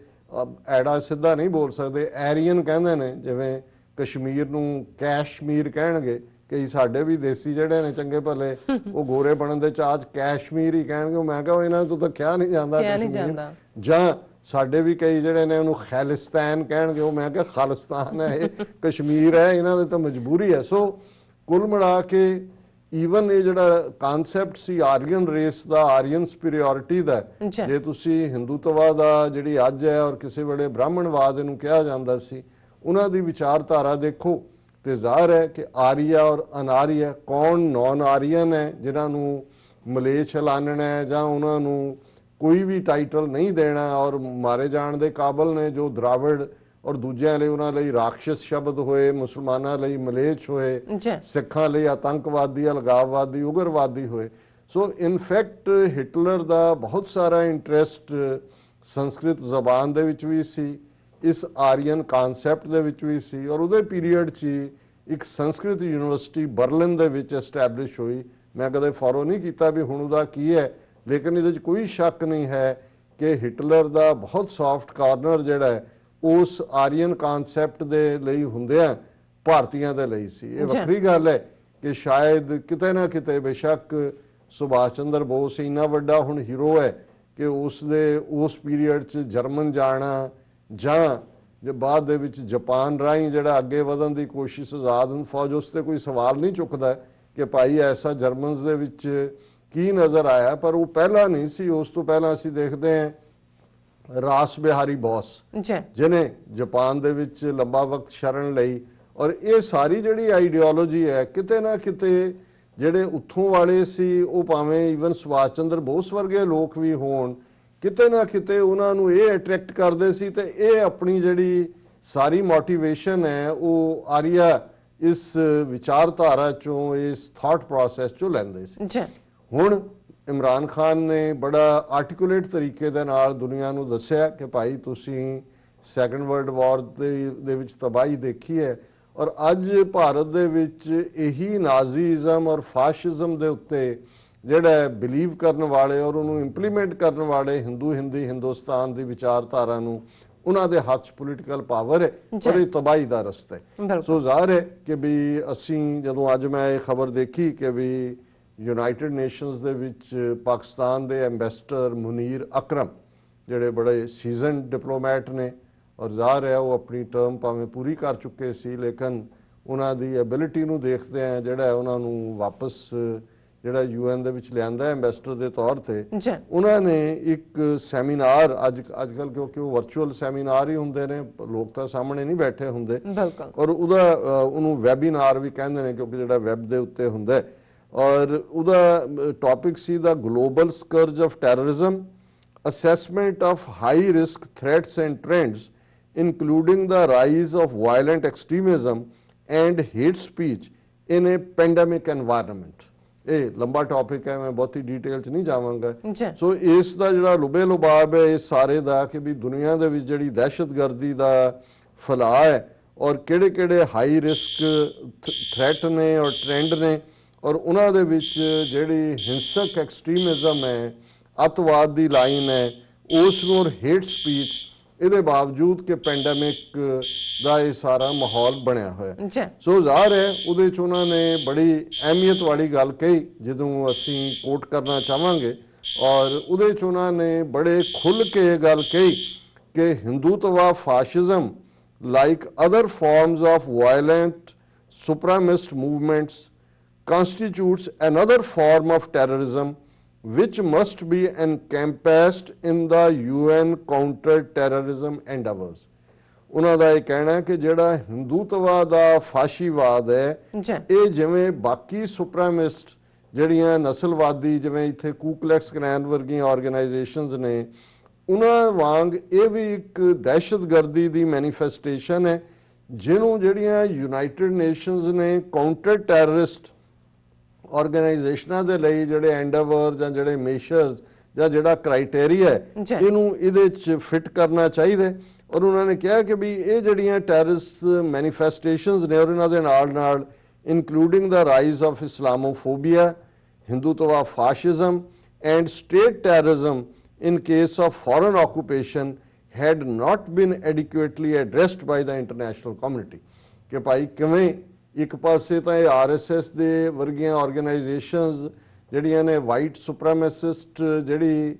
ਐੜਾ ਸਿੱਧਾ ਨਹੀਂ ਬੋਲ ਸਕਦੇ, ਐਰੀਅਨ ਕਹਿੰਦੇ ਨੇ, ਜਿਵੇਂ ਕਸ਼ਮੀਰ ਨੂੰ ਕੈਸ਼ਮੀਰ ਕਹਿਣਗੇ, ਕਈ ਸਾਡੇ ਵੀ ਦੇਸੀ ਜਿਹੜੇ ਨੇ ਚੰਗੇ ਭਲੇ ਉਹ ਗੋਰੇ ਬਣਨ ਦੇ ਚਾਅ 'ਚ ਕੈਸ਼ਮੀਰ ਹੀ ਕਹਿਣਗੇ। ਮੈਂ ਕਿਹਾ ਇਹਨਾਂ ਤੋਂ ਤਾਂ ਕਿਹਾ ਨਹੀਂ ਜਾਂਦਾ ਕਸ਼ਮੀਰ, ਜਾਂ ਸਾਡੇ ਵੀ ਕਈ ਜਿਹੜੇ ਨੇ ਉਹਨੂੰ ਖਾਲਿਸਤਾਨ ਕਹਿਣਗੇ, ਉਹ ਮੈਂ ਕਿਹਾ ਖਾਲਿਸਤਾਨ ਹੈ, ਇਹ ਕਸ਼ਮੀਰ ਹੈ, ਇਹਨਾਂ ਦੀ ਤਾਂ ਮਜਬੂਰੀ ਹੈ। ਸੋ ਕੁੱਲ ਮਿਲਾ ਕੇ ਈਵਨ ਇਹ ਜਿਹੜਾ ਕਾਨਸੈਪਟ ਸੀ ਆਰੀਅਨ ਰੇਸ ਦਾ, ਆਰੀਅਨ ਸੁਪੀਰੀਅਰਿਟੀ ਦਾ, ਜੇ ਤੁਸੀਂ ਹਿੰਦੂਤਵਾ ਦਾ ਜਿਹੜੀ ਅੱਜ ਹੈ ਔਰ ਕਿਸੇ ਵੇਲੇ ਬ੍ਰਾਹਮਣਵਾਦ ਇਹਨੂੰ ਕਿਹਾ ਜਾਂਦਾ ਸੀ, ਉਹਨਾਂ ਦੀ ਵਿਚਾਰਧਾਰਾ ਦੇਖੋ ਤੇ ਜ਼ਾਹਰ ਹੈ ਕਿ ਆਰੀਆ ਔਰ ਅਨਾਰੀਆ, ਕੌਣ ਨੌਨ ਆਰੀਅਨ ਹੈ ਜਿਨ੍ਹਾਂ ਨੂੰ ਮਲੇਛ ਐਲਾਨਣਾ ਹੈ ਜਾਂ ਉਹਨਾਂ ਨੂੰ ਕੋਈ ਵੀ ਟਾਈਟਲ ਨਹੀਂ ਦੇਣਾ ਔਰ ਮਾਰੇ ਜਾਣ ਦੇ ਕਾਬਲ ਨੇ, ਜੋ ਦਰਾਵੜ ਔਰ ਦੂਜਿਆਂ ਲਈ ਉਹਨਾਂ ਲਈ ਰਾਖਸ਼ ਸ਼ਬਦ ਹੋਏ, ਮੁਸਲਮਾਨਾਂ ਲਈ ਮਲੇਛ ਹੋਏ, ਸਿੱਖਾਂ ਲਈ ਆਤੰਕਵਾਦੀ, ਅਲਗਾਵਵਾਦੀ, ਉਗਰਵਾਦੀ ਹੋਏ। ਸੋ ਇਨਫੈਕਟ ਹਿਟਲਰ ਦਾ ਬਹੁਤ ਸਾਰਾ ਇੰਟਰਸਟ ਸੰਸਕ੍ਰਿਤ ਜ਼ਬਾਨ ਦੇ ਵਿੱਚ ਵੀ ਸੀ, ਇਸ ਆਰੀਅਨ ਕਾਨਸੈਪਟ ਦੇ ਵਿੱਚ ਵੀ ਸੀ, ਔਰ ਉਹਦੇ ਪੀਰੀਅਡ 'ਚ ਇੱਕ ਸੰਸਕ੍ਰਿਤ ਯੂਨੀਵਰਸਿਟੀ ਬਰਲਿਨ ਦੇ ਵਿੱਚ ਐਸਟੈਬਲਿਸ਼ ਹੋਈ। ਮੈਂ ਕਦੇ ਫੋਲੋ ਨਹੀਂ ਕੀਤਾ ਵੀ ਹੁਣ ਉਹਦਾ ਕੀ ਹੈ, ਲੇਕਿਨ ਇਹਦੇ 'ਚ ਕੋਈ ਸ਼ੱਕ ਨਹੀਂ ਹੈ ਕਿ ਹਿਟਲਰ ਦਾ ਬਹੁਤ ਸੌਫਟ ਕਾਰਨਰ ਜਿਹੜਾ ਹੈ ਉਸ ਆਰੀਅਨ ਕਾਨਸੈਪਟ ਦੇ ਲਈ ਹੁੰਦਿਆਂ ਭਾਰਤੀਆਂ ਦੇ ਲਈ ਸੀ। ਇਹ ਵੱਖਰੀ ਗੱਲ ਹੈ ਕਿ ਸ਼ਾਇਦ ਕਿਤੇ ਨਾ ਕਿਤੇ ਬੇਸ਼ੱਕ ਸੁਭਾਸ਼ ਚੰਦਰ ਬੋਸ ਇੰਨਾ ਵੱਡਾ ਹੁਣ ਹੀਰੋ ਹੈ ਕਿ ਉਸ ਪੀਰੀਅਡ 'ਚ ਜਰਮਨ ਜਾਣਾ ਜਾਂ ਜੇ ਬਾਅਦ ਦੇ ਵਿੱਚ ਜਾਪਾਨ ਰਾਹੀਂ ਜਿਹੜਾ ਅੱਗੇ ਵਧਣ ਦੀ ਕੋਸ਼ਿਸ਼, ਆਜ਼ਾਦ ਹਿੰਦ ਫੌਜ, ਉਸ ਤੇ ਕੋਈ ਸਵਾਲ ਨਹੀਂ ਚੁੱਕਦਾ ਕਿ ਭਾਈ ਐਸਾ ਜਰਮਨਸ ਦੇ ਵਿੱਚ ਕੀ ਨਜ਼ਰ ਆਇਆ, ਪਰ ਉਹ ਪਹਿਲਾਂ ਨਹੀਂ ਸੀ। ਉਸ ਤੋਂ ਪਹਿਲਾਂ ਅਸੀਂ ਦੇਖਦੇ ਹਾਂ ਰਾਸ ਬਿਹਾਰੀ ਬੋਸ, ਜਿਹਨੇ ਜਾਪਾਨ ਦੇ ਵਿੱਚ ਲੰਬਾ ਵਕਤ ਸ਼ਰਨ ਲਈ, ਔਰ ਇਹ ਸਾਰੀ ਜਿਹੜੀ ਆਈਡੀਓਲੋਜੀ ਹੈ ਕਿਤੇ ਨਾ ਕਿਤੇ ਜਿਹੜੇ ਉੱਥੋਂ ਵਾਲੇ ਸੀ, ਉਹ ਭਾਵੇਂ ਈਵਨ ਸੁਭਾਸ਼ ਚੰਦਰ ਬੋਸ ਵਰਗੇ ਲੋਕ ਵੀ ਹੋਣ, ਕਿਤੇ ਨਾ ਕਿਤੇ ਉਹਨਾਂ ਨੂੰ ਇਹ ਅਟਰੈਕਟ ਕਰਦੇ ਸੀ ਤੇ ਇਹ ਆਪਣੀ ਜਿਹੜੀ ਸਾਰੀ ਮੋਟੀਵੇਸ਼ਨ ਹੈ ਉਹ ਆਰੀਆ ਇਸ ਵਿਚਾਰਧਾਰਾ ਚੋਂ, ਇਸ ਥਾਟ ਪ੍ਰੋਸੈਸ ਚੋਂ ਲੈਂਦੇ ਸੀ। ਹੁਣ ਇਮਰਾਨ ਖਾਨ ਨੇ ਬੜਾ ਆਰਟੀਕੂਲੇਟ ਤਰੀਕੇ ਦੇ ਨਾਲ ਦੁਨੀਆ ਨੂੰ ਦੱਸਿਆ ਕਿ ਭਾਈ ਤੁਸੀਂ ਸੈਕੰਡ ਵਰਲਡ ਵਾਰ ਦੇ ਵਿੱਚ ਤਬਾਹੀ ਦੇਖੀ ਹੈ, ਔਰ ਅੱਜ ਭਾਰਤ ਦੇ ਵਿੱਚ ਇਹੀ ਨਾਜ਼ੀਜ਼ਮ ਔਰ ਫਾਸ਼ਿਜ਼ਮ ਦੇ ਉੱਤੇ ਜਿਹੜਾ ਬਿਲੀਵ ਕਰਨ ਵਾਲੇ ਔਰ ਉਹਨੂੰ ਇੰਪਲੀਮੈਂਟ ਕਰਨ ਵਾਲੇ ਹਿੰਦੁਸਤਾਨ ਦੀ ਵਿਚਾਰਧਾਰਾ ਨੂੰ, ਉਹਨਾਂ ਦੇ ਹੱਥ 'ਚ ਪੋਲੀਟੀਕਲ ਪਾਵਰ ਹੈ, ਪਰ ਇਹ ਤਬਾਹੀ ਦਾ ਰਸਤਾ ਹੈ। ਸੋ ਜ਼ਾਹਰ ਹੈ ਕਿ ਵੀ ਅਸੀਂ ਜਦੋਂ ਅੱਜ ਮੈਂ ਇਹ ਖਬਰ ਦੇਖੀ ਕਿ ਵੀ ਯੂਨਾਈਟਿਡ ਨੇਸ਼ਨਸ ਦੇ ਵਿੱਚ ਪਾਕਿਸਤਾਨ ਦੇ ਐਂਬੈਸਡਰ ਮੁਨੀਰ ਅਕਰਮ, ਜਿਹੜੇ ਬੜੇ ਸੀਜ਼ਨਡ ਡਿਪਲੋਮੈਟ ਨੇ, ਔਰ ਜ਼ਾਹਰ ਹੈ ਉਹ ਆਪਣੀ ਟਰਮ ਭਾਵੇਂ ਪੂਰੀ ਕਰ ਚੁੱਕੇ ਸੀ, ਲੇਕਿਨ ਉਹਨਾਂ ਦੀ ਐਬਿਲਿਟੀ ਨੂੰ ਦੇਖਦੇ ਆ ਜਿਹੜਾ ਉਹਨਾਂ ਨੂੰ ਵਾਪਸ ਜਿਹੜਾ UN ਦੇ ਵਿੱਚ ਲਿਆਂਦਾ ਐਂਬੈਸਡਰ ਦੇ ਤੌਰ ਤੇ, ਉਹਨਾਂ ਨੇ ਇੱਕ ਸੈਮੀਨਾਰ ਅੱਜ ਕੱਲ, ਕਿਉਂਕਿ ਉਹ ਵਰਚੁਅਲ ਸੈਮੀਨਾਰ ਹੀ ਹੁੰਦੇ ਨੇ, ਲੋਕ ਤਾਂ ਸਾਹਮਣੇ ਨਹੀਂ ਬੈਠੇ ਹੁੰਦੇ, ਔਰ ਉਹਨੂੰ ਵੈਬੀਨਾਰ ਵੀ ਕਹਿੰਦੇ ਨੇ ਕਿਉਂਕਿ ਜਿਹੜਾ ਵੈਬ ਦੇ ਉੱਤੇ ਹੁੰਦਾ, ਔਰ ਉਹਦਾ ਟੌਪਿਕ ਸੀ ਦਾ global scourge of terrorism, assessment of high risk threats and trends including the rise of violent extremism and hate speech in a pandemic environment। ਇਹ ਲੰਬਾ ਟੌਪਿਕ ਹੈ, ਮੈਂ ਬਹੁਤੀ ਡਿਟੇਲ 'ਚ ਨਹੀਂ ਜਾਵਾਂਗਾ। ਸੋ ਇਸ ਦਾ ਜਿਹੜਾ ਲੁਬੇ ਲੁਬਾਬ ਹੈ ਇਸ ਸਾਰੇ ਦਾ ਕਿ ਵੀ ਦੁਨੀਆ ਦੇ ਵਿੱਚ ਜਿਹੜੀ ਦਹਿਸ਼ਤਗਰਦੀ ਦਾ ਫੈਲਾਅ ਹੈ ਔਰ ਕਿਹੜੇ ਹਾਈ ਰਿਸਕ ਥ੍ਰੈਟ ਨੇ ਔਰ ਟ੍ਰੈਂਡ ਨੇ, ਔਰ ਉਹਨਾਂ ਦੇ ਵਿੱਚ ਜਿਹੜੀ ਹਿੰਸਕ ਐਕਸਟ੍ਰੀਮਿਜ਼ਮ ਹੈ, ਅੱਤਵਾਦ ਦੀ ਲਾਈਨ ਹੈ, ਉਸ ਨੂੰ ਔਰ ਹੇਟ ਸਪੀਚ, ਇਹਦੇ ਬਾਵਜੂਦ ਕਿ ਪੈਂਡੈਮਿਕ ਦਾ ਇਹ ਸਾਰਾ ਮਾਹੌਲ ਬਣਿਆ ਹੋਇਆ। ਸੋ ਜ਼ਾਹਰ ਹੈ ਉਹਦੇ 'ਚ ਉਹਨਾਂ ਨੇ ਬੜੀ ਅਹਿਮੀਅਤ ਵਾਲੀ ਗੱਲ ਕਹੀ, ਜਦੋਂ ਅਸੀਂ ਕੋਟ ਕਰਨਾ ਚਾਹਾਂਗੇ, ਔਰ ਉਹਦੇ 'ਚ ਉਹਨਾਂ ਨੇ ਬੜੇ ਖੁੱਲ੍ਹ ਕੇ ਇਹ ਗੱਲ ਕਹੀ ਕਿ Hindutva ਫਾਸ਼ਿਜ਼ਮ like other forms of violent supremacist movements constitutes another form of terrorism which must be encompassed in the UN counter-terrorism endeavors। ਉਹਨਾਂ ਦਾ ਇਹ ਕਹਿਣਾ ਕਿ ਜਿਹੜਾ ਹਿੰਦੂਤਵਾ ਦਾ ਫਾਸ਼ੀਵਾਦ ਹੈ, ਇਹ ਜਿਵੇਂ ਬਾਕੀ ਸੁਪਰੈਮਿਸਟ ਜਿਹੜੀਆਂ ਨਸਲਵਾਦੀ, ਜਿਵੇਂ ਇੱਥੇ ਕੂਕਲੈਕਸ ਕਲੈਨ ਵਰਗੀਆਂ ਆਰਗੇਨਾਈਜੇਸ਼ਨਸ ਨੇ, ਉਹਨਾਂ ਵਾਂਗ ਇਹ ਵੀ ਇੱਕ ਦਹਿਸ਼ਤਗਰਦੀ ਦੀ ਮੈਨੀਫੈਸਟੇਸ਼ਨ ਹੈ, ਜਿਹਨੂੰ ਜਿਹੜੀਆਂ ਯੂਨਾਈਟਿਡ ਨੇਸ਼ਨਸ ਨੇ ਕਾਊਂਟਰ ਟੈਰਰਿਸਟ ਆਰਗੇਨਾਈਜੇਸ਼ਨਾਂ ਦੇ ਲਈ ਜਿਹੜੇ ਐਂਡੇਵਰ ਜਾਂ ਜਿਹੜੇ ਮੇਸ਼ਰਸ ਜਾਂ ਜਿਹੜਾ ਕ੍ਰਾਈਟੇਰੀਆ ਹੈ, ਇਹਨੂੰ ਇਹਦੇ 'ਚ ਫਿਟ ਕਰਨਾ ਚਾਹੀਦਾ। ਔਰ ਉਹਨਾਂ ਨੇ ਕਿਹਾ ਕਿ ਵੀ ਇਹ ਜਿਹੜੀਆਂ ਟੈਰਰਿਸਟ ਮੈਨੀਫੈਸਟੇਸ਼ਨਸ ਨੇ ਔਰ ਇਹਨਾਂ ਦੇ ਨਾਲ including the rise of Islamophobia, Hindutva fascism, and state terrorism in case of foreign occupation had not been adequately addressed by the international community। ਕਿ ਭਾਈ ਕਿਵੇਂ ਇੱਕ ਪਾਸੇ ਤਾਂ ਇਹ RSS ਦੇ ਵਰਗੀਆਂ ਆਰਗੇਨਾਈਜੇਸ਼ਨਸ ਜਿਹੜੀਆਂ ਨੇ ਵਾਈਟ ਸੁਪਰੈਮੈਸਿਸਟ ਜਿਹੜੀ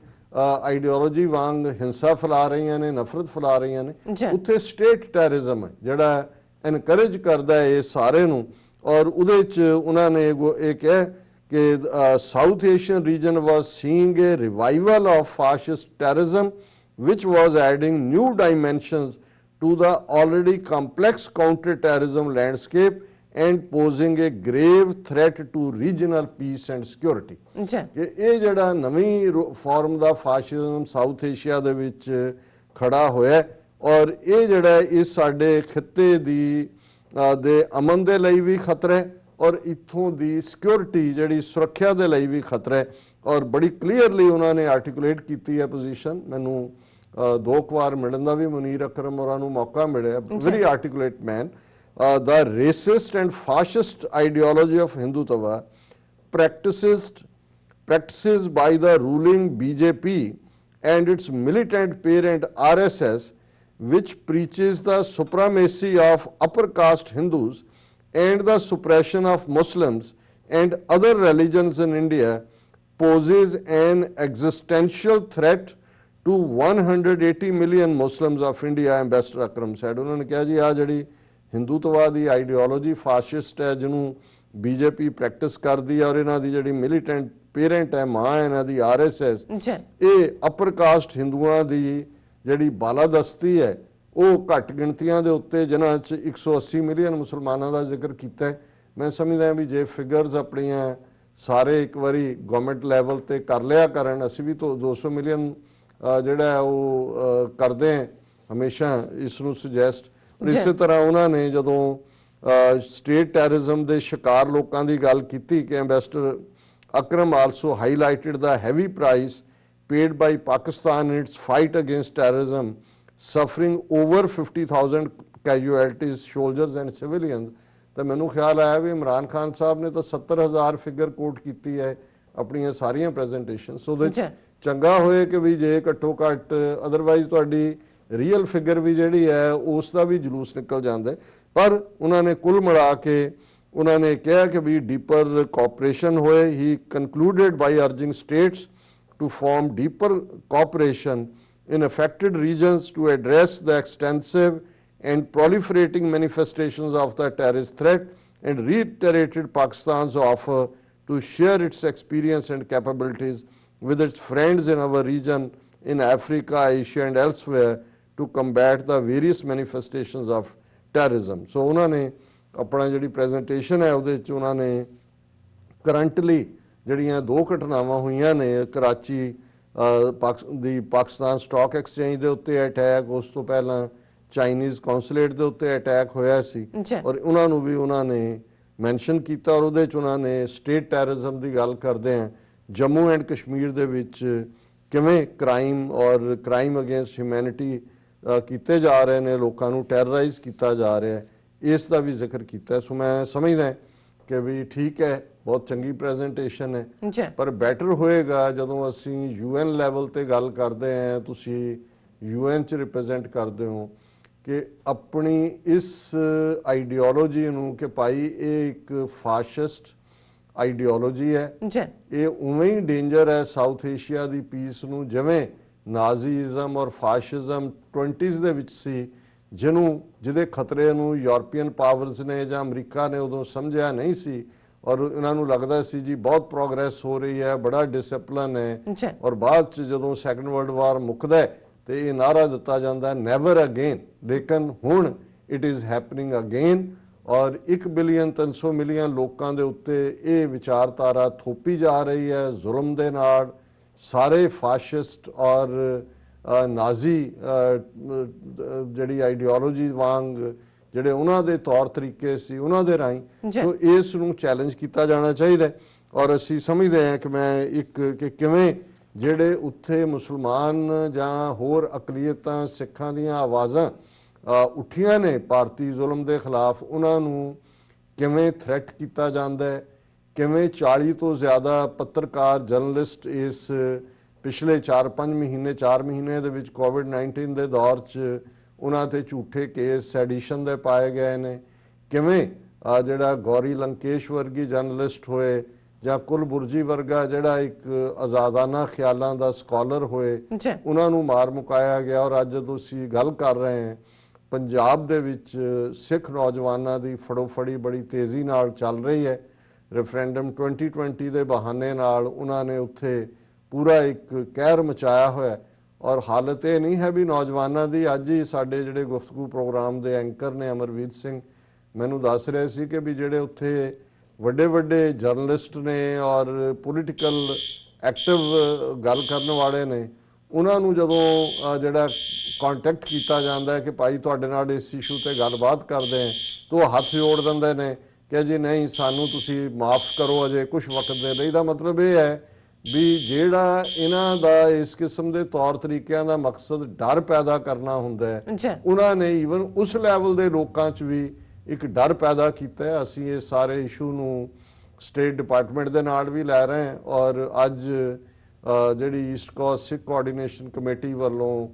ਆਈਡੀਓਲੋਜੀ ਵਾਂਗ ਹਿੰਸਾ ਫੈਲਾ ਰਹੀਆਂ ਨੇ, ਨਫ਼ਰਤ ਫੈਲਾ ਰਹੀਆਂ ਨੇ, ਉੱਥੇ ਸਟੇਟ ਟੈਰਰਿਜ਼ਮ ਹੈ ਜਿਹੜਾ ਇਨਕਰੇਜ ਕਰਦਾ ਹੈ ਇਹ ਸਾਰੇ ਨੂੰ। ਔਰ ਉਹਦੇ 'ਚ ਉਹਨਾਂ ਨੇ ਇਹ ਕਿਹਾ ਕਿ south Asian region was seeing a revival of fascist terrorism which was adding new dimensions to the already complex counter-terrorism landscape and posing a grave threat to regional peace and security। ਕਿ ਇਹ ਜਿਹੜਾ ਨਵੀਂ farm ਦਾ ਫਾਸ਼ਿਜ਼ਮ south Asia ਦੇ ਵਿੱਚ ਖੜਾ ਹੋਇਆ ਔਰ ਇਹ ਜਿਹੜਾ ਇਸ ਸਾਡੇ ਖਿੱਤੇ ਦੇ ਅਮਨ ਦੇ ਲਈ ਵੀ ਖਤਰਾ ਹੈ ਔਰ ਇੱਥੋਂ ਦੀ ਸਿਕਿਉਰਿਟੀ ਜਿਹੜੀ ਸੁਰੱਖਿਆ ਦੇ ਲਈ ਵੀ ਖਤਰਾ ਹੈ। ਔਰ ਬੜੀ ਕਲੀਅਰਲੀ ਉਹਨਾਂ ਨੇ ਆਰਟੀਕੂਲੇਟ ਕੀਤੀ ਹੈ ਪੋਜੀਸ਼ਨ। ਮੈਨੂੰ ਦੋ ਕੁ ਵਾਰ ਮਿਲਣ ਦਾ ਵੀ ਮੁਨੀਰ ਅਕਰਮ ਹੋਰਾਂ ਨੂੰ ਮੌਕਾ ਮਿਲਿਆ। Very articulate man. The racist and fascist ideology of Hindutva practices by the ruling BJP and its militant parent RSS, which preaches the supremacy of upper caste Hindus and the suppression of Muslims and other religions in India, poses an existential threat to 180 million Muslims of India, Ambassador Akram said। उन्होंने कहा जी आ जड़ी हिंदुत्वा दी ideology fascist है जिन्हों BJP practice करती है और इन्हां दी जड़ी मिलिटेंट पेरेंट है मां है इन्हां दी RSS, ये अपर कास्ट हिंदुआं दी जड़ी बालादस्ती है वो घट गिणतियां दे उत्ते जिन्हां च 180 मिलियन मुसलमानां दा जिक्र कीता है। मैं समझदा भी जे फिगर्स अपनियां सारे एक बारी गवर्नमेंट लैवल ते कर लिया करन, असीं भी तो 200 मिलियन ਜਿਹੜਾ ਉਹ ਕਰਦੇ हैं हमेशा इस ਨੂੰ ਸੁਜੈਸਟ। ਇਸੇ ਤਰ੍ਹਾਂ ਉਹਨਾਂ ਨੇ ਜਦੋਂ ਸਟੇਟ ਟੈਰਰਿਜ਼ਮ ਦੇ ਸ਼ਿਕਾਰ ਲੋਕਾਂ ਦੀ ਗੱਲ ਕੀਤੀ ਕਿ ambassador Akram also highlighted the heavy price paid by Pakistan in its fight against terrorism, suffering over 50,000 casualties, soldiers and civilians। ਤਾਂ ਮੈਨੂੰ ਖਿਆਲ ਆਇਆ ਵੀ ਇਮਰਾਨ ਖਾਨ ਸਾਹਿਬ ਨੇ ਤਾਂ 70,000 ਫਿਗਰ ਕੋਟ ਕੀਤੀ ਹੈ ਆਪਣੀਆਂ ਸਾਰੀਆਂ ਪ੍ਰੈਜੈਂਟੇਸ਼ਨਸ। ਉਹਦੇ 'ਚ ਚੰਗਾ ਹੋਏ ਕਿ ਵੀ ਜੇ ਘੱਟੋ ਘੱਟ ਅਦਰਵਾਈਜ਼ ਤੁਹਾਡੀ ਰੀਅਲ ਫਿਗਰ ਵੀ ਜਿਹੜੀ ਹੈ ਉਸ ਦਾ ਵੀ ਜਲੂਸ ਨਿਕਲ ਜਾਂਦਾ। ਪਰ ਉਹਨਾਂ ਨੇ ਕੁੱਲ ਮਿਲਾ ਕੇ ਉਹਨਾਂ ਨੇ ਕਿਹਾ ਕਿ ਵੀ ਡੀਪਰ ਕੋਆਪਰੇਸ਼ਨ ਹੋਏ। ਹੀ ਕਨਕਲੂਡਡ ਬਾਈ ਅਰਜਿੰਗ status to form deeper cooperation in affected regions to address the extensive and proliferating manifestations of the terrorist threat, and reiterated Pakistan's offer to share its experience and capabilities with its friends in our region, in Africa, Asia and elsewhere, to combat the various manifestations of terrorism। So ਉਹਨਾਂ ਨੇ ਆਪਣਾ ਜਿਹੜੀ presentation ਹੈ ਉਹਦੇ 'ਚ ਉਹਨਾਂ ਨੇ currently ਜਿਹੜੀਆਂ ਦੋ ਘਟਨਾਵਾਂ ਹੋਈਆਂ ਨੇ ਕਰਾਚੀ ਦੀ ਪਾਕਿਸਤਾਨ ਸਟਾਕ ਐਕਸਚੇਂਜ ਦੇ ਉੱਤੇ ਅਟੈਕ, ਉਸ ਤੋਂ ਪਹਿਲਾਂ ਚਾਈਨੀਜ਼ ਕੌਂਸੂਲੇਟ ਦੇ ਉੱਤੇ ਅਟੈਕ ਹੋਇਆ ਸੀ ਔਰ ਉਹਨਾਂ ਨੂੰ ਵੀ ਉਹਨਾਂ ਨੇ ਮੈਂਸ਼ਨ ਕੀਤਾ ਔਰ ਉਹਦੇ 'ਚ ਉਹਨਾਂ ਨੇ ਸਟੇਟ ਟੈਰਰਿਜ਼ਮ ਦੀ ਗੱਲ ਕਰਦੇ ਆ ਜੰਮੂ ਐਂਡ ਕਸ਼ਮੀਰ ਦੇ ਵਿੱਚ ਕਿਵੇਂ ਕ੍ਰਾਈਮ ਔਰ ਕ੍ਰਾਈਮ ਅਗੇਂਸਟ ਹਿਊਮੈਨਿਟੀ ਕੀਤੇ ਜਾ ਰਹੇ ਨੇ, ਲੋਕਾਂ ਨੂੰ ਟੈਰਰਾਈਜ਼ ਕੀਤਾ ਜਾ ਰਿਹਾ ਹੈ, ਇਸ ਦਾ ਵੀ ਜ਼ਿਕਰ ਕੀਤਾ। ਸੋ ਮੈਂ ਸਮਝਦਾ ਕਿ ਵੀ ਠੀਕ ਹੈ, ਬਹੁਤ ਚੰਗੀ ਪ੍ਰੈਜੈਂਟੇਸ਼ਨ ਹੈ, ਪਰ ਬੈਟਰ ਹੋਏਗਾ ਜਦੋਂ ਅਸੀਂ UN ਲੈਵਲ ਤੇ ਗੱਲ ਕਰਦੇ ਹਾਂ, ਤੁਸੀਂ UN 'ਚ ਰਿਪਰੈਜ਼ੈਂਟ ਕਰਦੇ ਹੋ, ਕਿ ਆਪਣੀ ਇਸ ਆਈਡੀਓਲੋਜੀ ਨੂੰ ਕਿ ਭਾਈ ਇਹ ਇੱਕ ਫਾਸ਼ਿਸਟ ਆਈਡੀਓਲੋਜੀ ਹੈ, ਇਹ ਉਵੇਂ ਹੀ ਡੇਂਜਰ ਹੈ ਸਾਊਥ ਏਸ਼ੀਆ ਦੀ ਪੀਸ ਨੂੰ ਜਿਵੇਂ ਨਾਜ਼ੀਜ਼ਮ ਔਰ ਫਾਸ਼ਿਜ਼ਮ 20s ਦੇ ਵਿੱਚ ਸੀ, ਜਿਹਦੇ ਖਤਰੇ ਨੂੰ ਯੂਰਪੀਅਨ ਪਾਵਰਸ ਨੇ ਜਾਂ ਅਮਰੀਕਾ ਨੇ ਉਦੋਂ ਸਮਝਿਆ ਨਹੀਂ ਸੀ ਔਰ ਇਹਨਾਂ ਨੂੰ ਲੱਗਦਾ ਸੀ ਜੀ ਬਹੁਤ ਪ੍ਰੋਗਰੈਸ ਹੋ ਰਹੀ ਹੈ, ਬੜਾ ਡਿਸਪਲਿਨ ਹੈ, ਔਰ ਬਾਅਦ 'ਚ ਜਦੋਂ ਸੈਕੰਡ ਵਰਲਡ ਵਾਰ ਮੁੱਕਦਾ ਤੇ ਇਹ ਨਾਰਾ ਦਿੱਤਾ ਜਾਂਦਾ ਨੈਵਰ ਅਗੇਨ। ਲੇਕਿਨ ਹੁਣ ਇਟ ਇਜ਼ ਹੈਪਨਿੰਗ ਅਗੇਨ ਔਰ 1 ਬਿਲੀਅਨ 300 ਮਿਲੀਅਨ ਲੋਕਾਂ ਦੇ ਉੱਤੇ ਇਹ ਵਿਚਾਰਧਾਰਾ ਥੋਪੀ ਜਾ ਰਹੀ ਹੈ ਜ਼ੁਲਮ ਦੇ ਨਾਲ। ਸਾਰੇ ਫਾਸ਼ਿਸਟ ਔਰ ਨਾਜ਼ੀ ਜਿਹੜੀ ਆਈਡੀਓਲੋਜੀ ਵਾਂਗ ਜਿਹੜੇ ਉਹਨਾਂ ਦੇ ਤੌਰ ਤਰੀਕੇ ਸੀ ਉਹਨਾਂ ਦੇ ਰਾਹੀਂ, ਸੋ ਇਸ ਨੂੰ ਚੈਲੰਜ ਕੀਤਾ ਜਾਣਾ ਚਾਹੀਦਾ। ਔਰ ਅਸੀਂ ਸਮਝਦੇ ਹਾਂ ਕਿ ਮੈਂ ਕਿ ਕਿਵੇਂ ਜਿਹੜੇ ਉੱਥੇ ਮੁਸਲਮਾਨ ਜਾਂ ਹੋਰ ਅਕਲੀਅਤਾਂ ਸਿੱਖਾਂ ਦੀਆਂ ਆਵਾਜ਼ਾਂ ਉੱਠੀਆਂ ਨੇ ਭਾਰਤੀ ਜ਼ੁਲਮ ਦੇ ਖਿਲਾਫ, ਉਹਨਾਂ ਨੂੰ ਕਿਵੇਂ ਥ੍ਰੈਟ ਕੀਤਾ ਜਾਂਦਾ ਹੈ, ਕਿਵੇਂ 40 ਤੋਂ ਜ਼ਿਆਦਾ ਪੱਤਰਕਾਰ ਜਰਨਲਿਸਟ ਇਸ ਪਿਛਲੇ 4-5 ਮਹੀਨੇ 4 ਮਹੀਨੇ ਦੇ ਵਿੱਚ ਕੋਵਿਡ-19 ਦੇ ਦੌਰ 'ਚ ਉਹਨਾਂ ਤੇ ਝੂਠੇ ਕੇਸ ਸੈਡੀਸ਼ਨ ਦੇ ਪਾਏ ਗਏ ਨੇ। ਕਿਵੇਂ ਜਿਹੜਾ ਗੌਰੀ ਲੰਕੇਸ਼ ਵਰਗੀ ਜਰਨਲਿਸਟ ਹੋਏ ਜਾਂ ਕੁਲਬੁਰਜੀ ਵਰਗਾ ਜਿਹੜਾ ਇੱਕ ਆਜ਼ਾਦਾਨਾ ਖਿਆਲਾਂ ਦਾ ਸਕਾਲਰ ਹੋਏ, ਉਹਨਾਂ ਨੂੰ ਮਾਰ ਮੁਕਾਇਆ ਗਿਆ। ਔਰ ਅੱਜ ਜਦੋਂ ਅਸੀਂ ਗੱਲ ਕਰ ਰਹੇ ਹਾਂ, ਪੰਜਾਬ ਦੇ ਵਿੱਚ ਸਿੱਖ ਨੌਜਵਾਨਾਂ ਦੀ ਫੜੋਫੜੀ ਬੜੀ ਤੇਜ਼ੀ ਨਾਲ ਚੱਲ ਰਹੀ ਹੈ। ਰੈਫਰੈਂਡਮ 2020 ਦੇ ਬਹਾਨੇ ਨਾਲ ਉਹਨਾਂ ਨੇ ਉੱਥੇ ਪੂਰਾ ਇੱਕ ਕਹਿਰ ਮਚਾਇਆ ਹੋਇਆ। ਔਰ ਹਾਲਤ ਇਹ ਨਹੀਂ ਹੈ ਵੀ ਨੌਜਵਾਨਾਂ ਦੀ, ਅੱਜ ਹੀ ਸਾਡੇ ਜਿਹੜੇ ਗੁਫ਼ਤਗੂ ਪ੍ਰੋਗਰਾਮ ਦੇ ਐਂਕਰ ਨੇ ਅਮਰਵੀਰ ਸਿੰਘ ਮੈਨੂੰ ਦੱਸ ਰਹੇ ਸੀ ਕਿ ਵੀ ਜਿਹੜੇ ਉੱਥੇ ਵੱਡੇ ਵੱਡੇ ਜਰਨਲਿਸਟ ਨੇ ਔਰ ਪੋਲੀਟੀਕਲ ਐਕਟਿਵ ਗੱਲ ਕਰਨ ਵਾਲੇ ਨੇ, ਉਹਨਾਂ ਨੂੰ ਜਦੋਂ ਜਿਹੜਾ ਕੰਟੈਕਟ ਕੀਤਾ ਜਾਂਦਾ ਹੈ ਕਿ ਭਾਈ ਤੁਹਾਡੇ ਨਾਲ ਇਸ ਇਸ਼ੂ ਤੇ ਗੱਲਬਾਤ ਕਰਦੇ ਹਾਂ, ਤਾਂ ਉਹ ਹੱਥ ਜੋੜ ਦਿੰਦੇ ਨੇ ਕਿ ਜੀ ਨਹੀਂ ਸਾਨੂੰ ਤੁਸੀਂ ਮਾਫ ਕਰੋ ਅਜੇ ਕੁਝ ਵਕਤ ਦੇ ਲਈ। ਦਾ ਮਤਲਬ ਇਹ ਹੈ ਵੀ ਜਿਹੜਾ ਇਹਨਾਂ ਦਾ ਇਸ ਕਿਸਮ ਦੇ ਤੌਰ ਤਰੀਕਿਆਂ ਦਾ ਮਕਸਦ ਡਰ ਪੈਦਾ ਕਰਨਾ ਹੁੰਦਾ ਹੈ, ਉਹਨਾਂ ਨੇ ਈਵਨ ਉਸ ਲੈਵਲ ਦੇ ਲੋਕਾਂ 'ਚ ਵੀ ਇੱਕ ਡਰ ਪੈਦਾ ਕੀਤਾ ਹੈ। ਅਸੀਂ ਇਹ ਸਾਰੇ ਇਸ਼ੂ ਨੂੰ ਸਟੇਟ ਡਿਪਾਰਟਮੈਂਟ ਦੇ ਨਾਲ ਵੀ ਲੈ ਰਹੇ ਹਾਂ। ਔਰ ਅੱਜ ਜਿਹੜੀ ਈਸਟ ਕੋਸਟ ਸਿੱਖ ਕੋਆਰਡੀਨੇਸ਼ਨ ਕਮੇਟੀ ਵੱਲੋਂ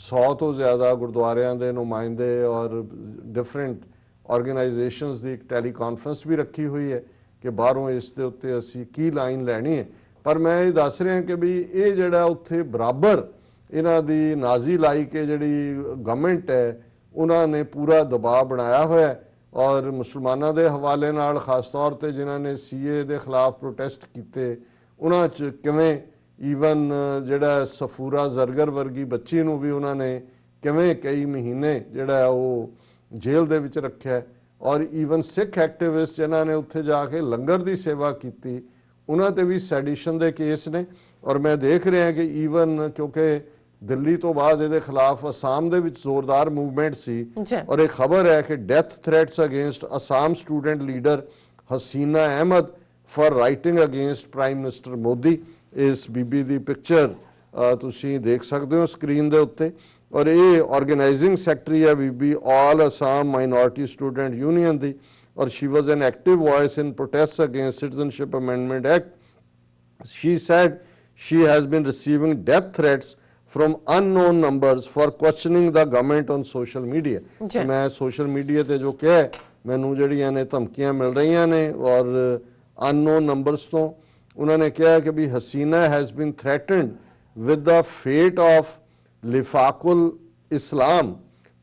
100 ਤੋਂ ਜ਼ਿਆਦਾ ਗੁਰਦੁਆਰਿਆਂ ਦੇ ਨੁਮਾਇੰਦੇ ਔਰ ਡਿਫਰੈਂਟ ਆਰਗੇਨਾਈਜੇਸ਼ਨਸ ਦੀ ਇੱਕ ਟੈਲੀ ਕਾਨਫਰੰਸ ਵੀ ਰੱਖੀ ਹੋਈ ਹੈ ਕਿ ਬਾਹਰੋਂ ਇਸ ਦੇ ਉੱਤੇ ਅਸੀਂ ਕੀ ਲਾਈਨ ਲੈਣੀ ਹੈ। ਪਰ ਮੈਂ ਇਹ ਦੱਸ ਰਿਹਾ ਕਿ ਵੀ ਇਹ ਜਿਹੜਾ ਉੱਥੇ ਬਰਾਬਰ ਇਹਨਾਂ ਦੀ ਨਾਜ਼ੀ ਲਾਈ ਕੇ ਜਿਹੜੀ ਗਵਰਨਮੈਂਟ ਹੈ, ਉਹਨਾਂ ਨੇ ਪੂਰਾ ਦਬਾਅ ਬਣਾਇਆ ਹੋਇਆ। ਔਰ ਮੁਸਲਮਾਨਾਂ ਦੇ ਹਵਾਲੇ ਨਾਲ ਖਾਸ ਤੌਰ ਤੇ ਜਿਨ੍ਹਾਂ ਨੇ ਸੀਏ ਦੇ ਖਿਲਾਫ ਪ੍ਰੋਟੈਸਟ ਕੀਤੇ, ਉਹਨਾਂ 'ਚ ਕਿਵੇਂ ਈਵਨ ਜਿਹੜਾ ਸਫੂਰਾ ਜ਼ਰਗਰ ਵਰਗੀ ਬੱਚੀ ਨੂੰ ਵੀ ਉਹਨਾਂ ਨੇ ਕਿਵੇਂ ਕਈ ਮਹੀਨੇ ਜਿਹੜਾ ਉਹ ਜੇਲ੍ਹ ਦੇ ਵਿੱਚ ਰੱਖਿਆ। ਔਰ ਈਵਨ ਸਿੱਖ ਐਕਟਿਵਿਸਟ ਜਿਨ੍ਹਾਂ ਨੇ ਉੱਥੇ ਜਾ ਕੇ ਲੰਗਰ ਦੀ ਸੇਵਾ ਕੀਤੀ, ਉਹਨਾਂ ਤੇ ਵੀ ਸੈਡੀਸ਼ਨ ਦੇ ਕੇਸ ਨੇ। ਔਰ ਮੈਂ ਦੇਖ ਰਿਹਾ ਕਿ ਈਵਨ ਕਿਉਂਕਿ ਦਿੱਲੀ ਤੋਂ ਬਾਅਦ ਇਹਦੇ ਖਿਲਾਫ ਅਸਾਮ ਦੇ ਵਿੱਚ ਜ਼ੋਰਦਾਰ ਮੂਵਮੈਂਟ ਸੀ। ਔਰ ਇਹ ਖਬਰ ਹੈ ਕਿ death threats against Assam student leader Hasina Ahmed for writing against prime minister Modi. ਇਸ ਬੀਬੀ ਦੀ ਪਿਕਚਰ ਤੁਸੀਂ ਦੇਖ ਸਕਦੇ ਹੋ ਸਕਰੀਨ ਦੇ ਉੱਤੇ। ਔਰ ਇਹ ਆਰਗੇਨਾਈਜ਼ਿੰਗ ਸੈਕਟਰੀ ਹੈ ਬੀਬੀ all Assam minority student union ਦੀ। ਔਰ she was an active voice in protest against citizenship amendment act. She said she has been receiving death threats from unknown numbers for questioning the government on social media. ਮੈਂ social media ਤੇ ਜੋ ਕਿਹਾ ਮੈਨੂੰ ਜਿਹੜੀਆਂ ਨੇ ਧਮਕੀਆਂ ਮਿਲ ਰਹੀਆਂ ਨੇ ਔਰ unknown numbers ਤੋਂ। ਉਹਨਾਂ ਨੇ ਕਿਹਾ ਕਿ ਵੀ ਹਸੀਨਾ has been threatened with the fate of Lifakul Islam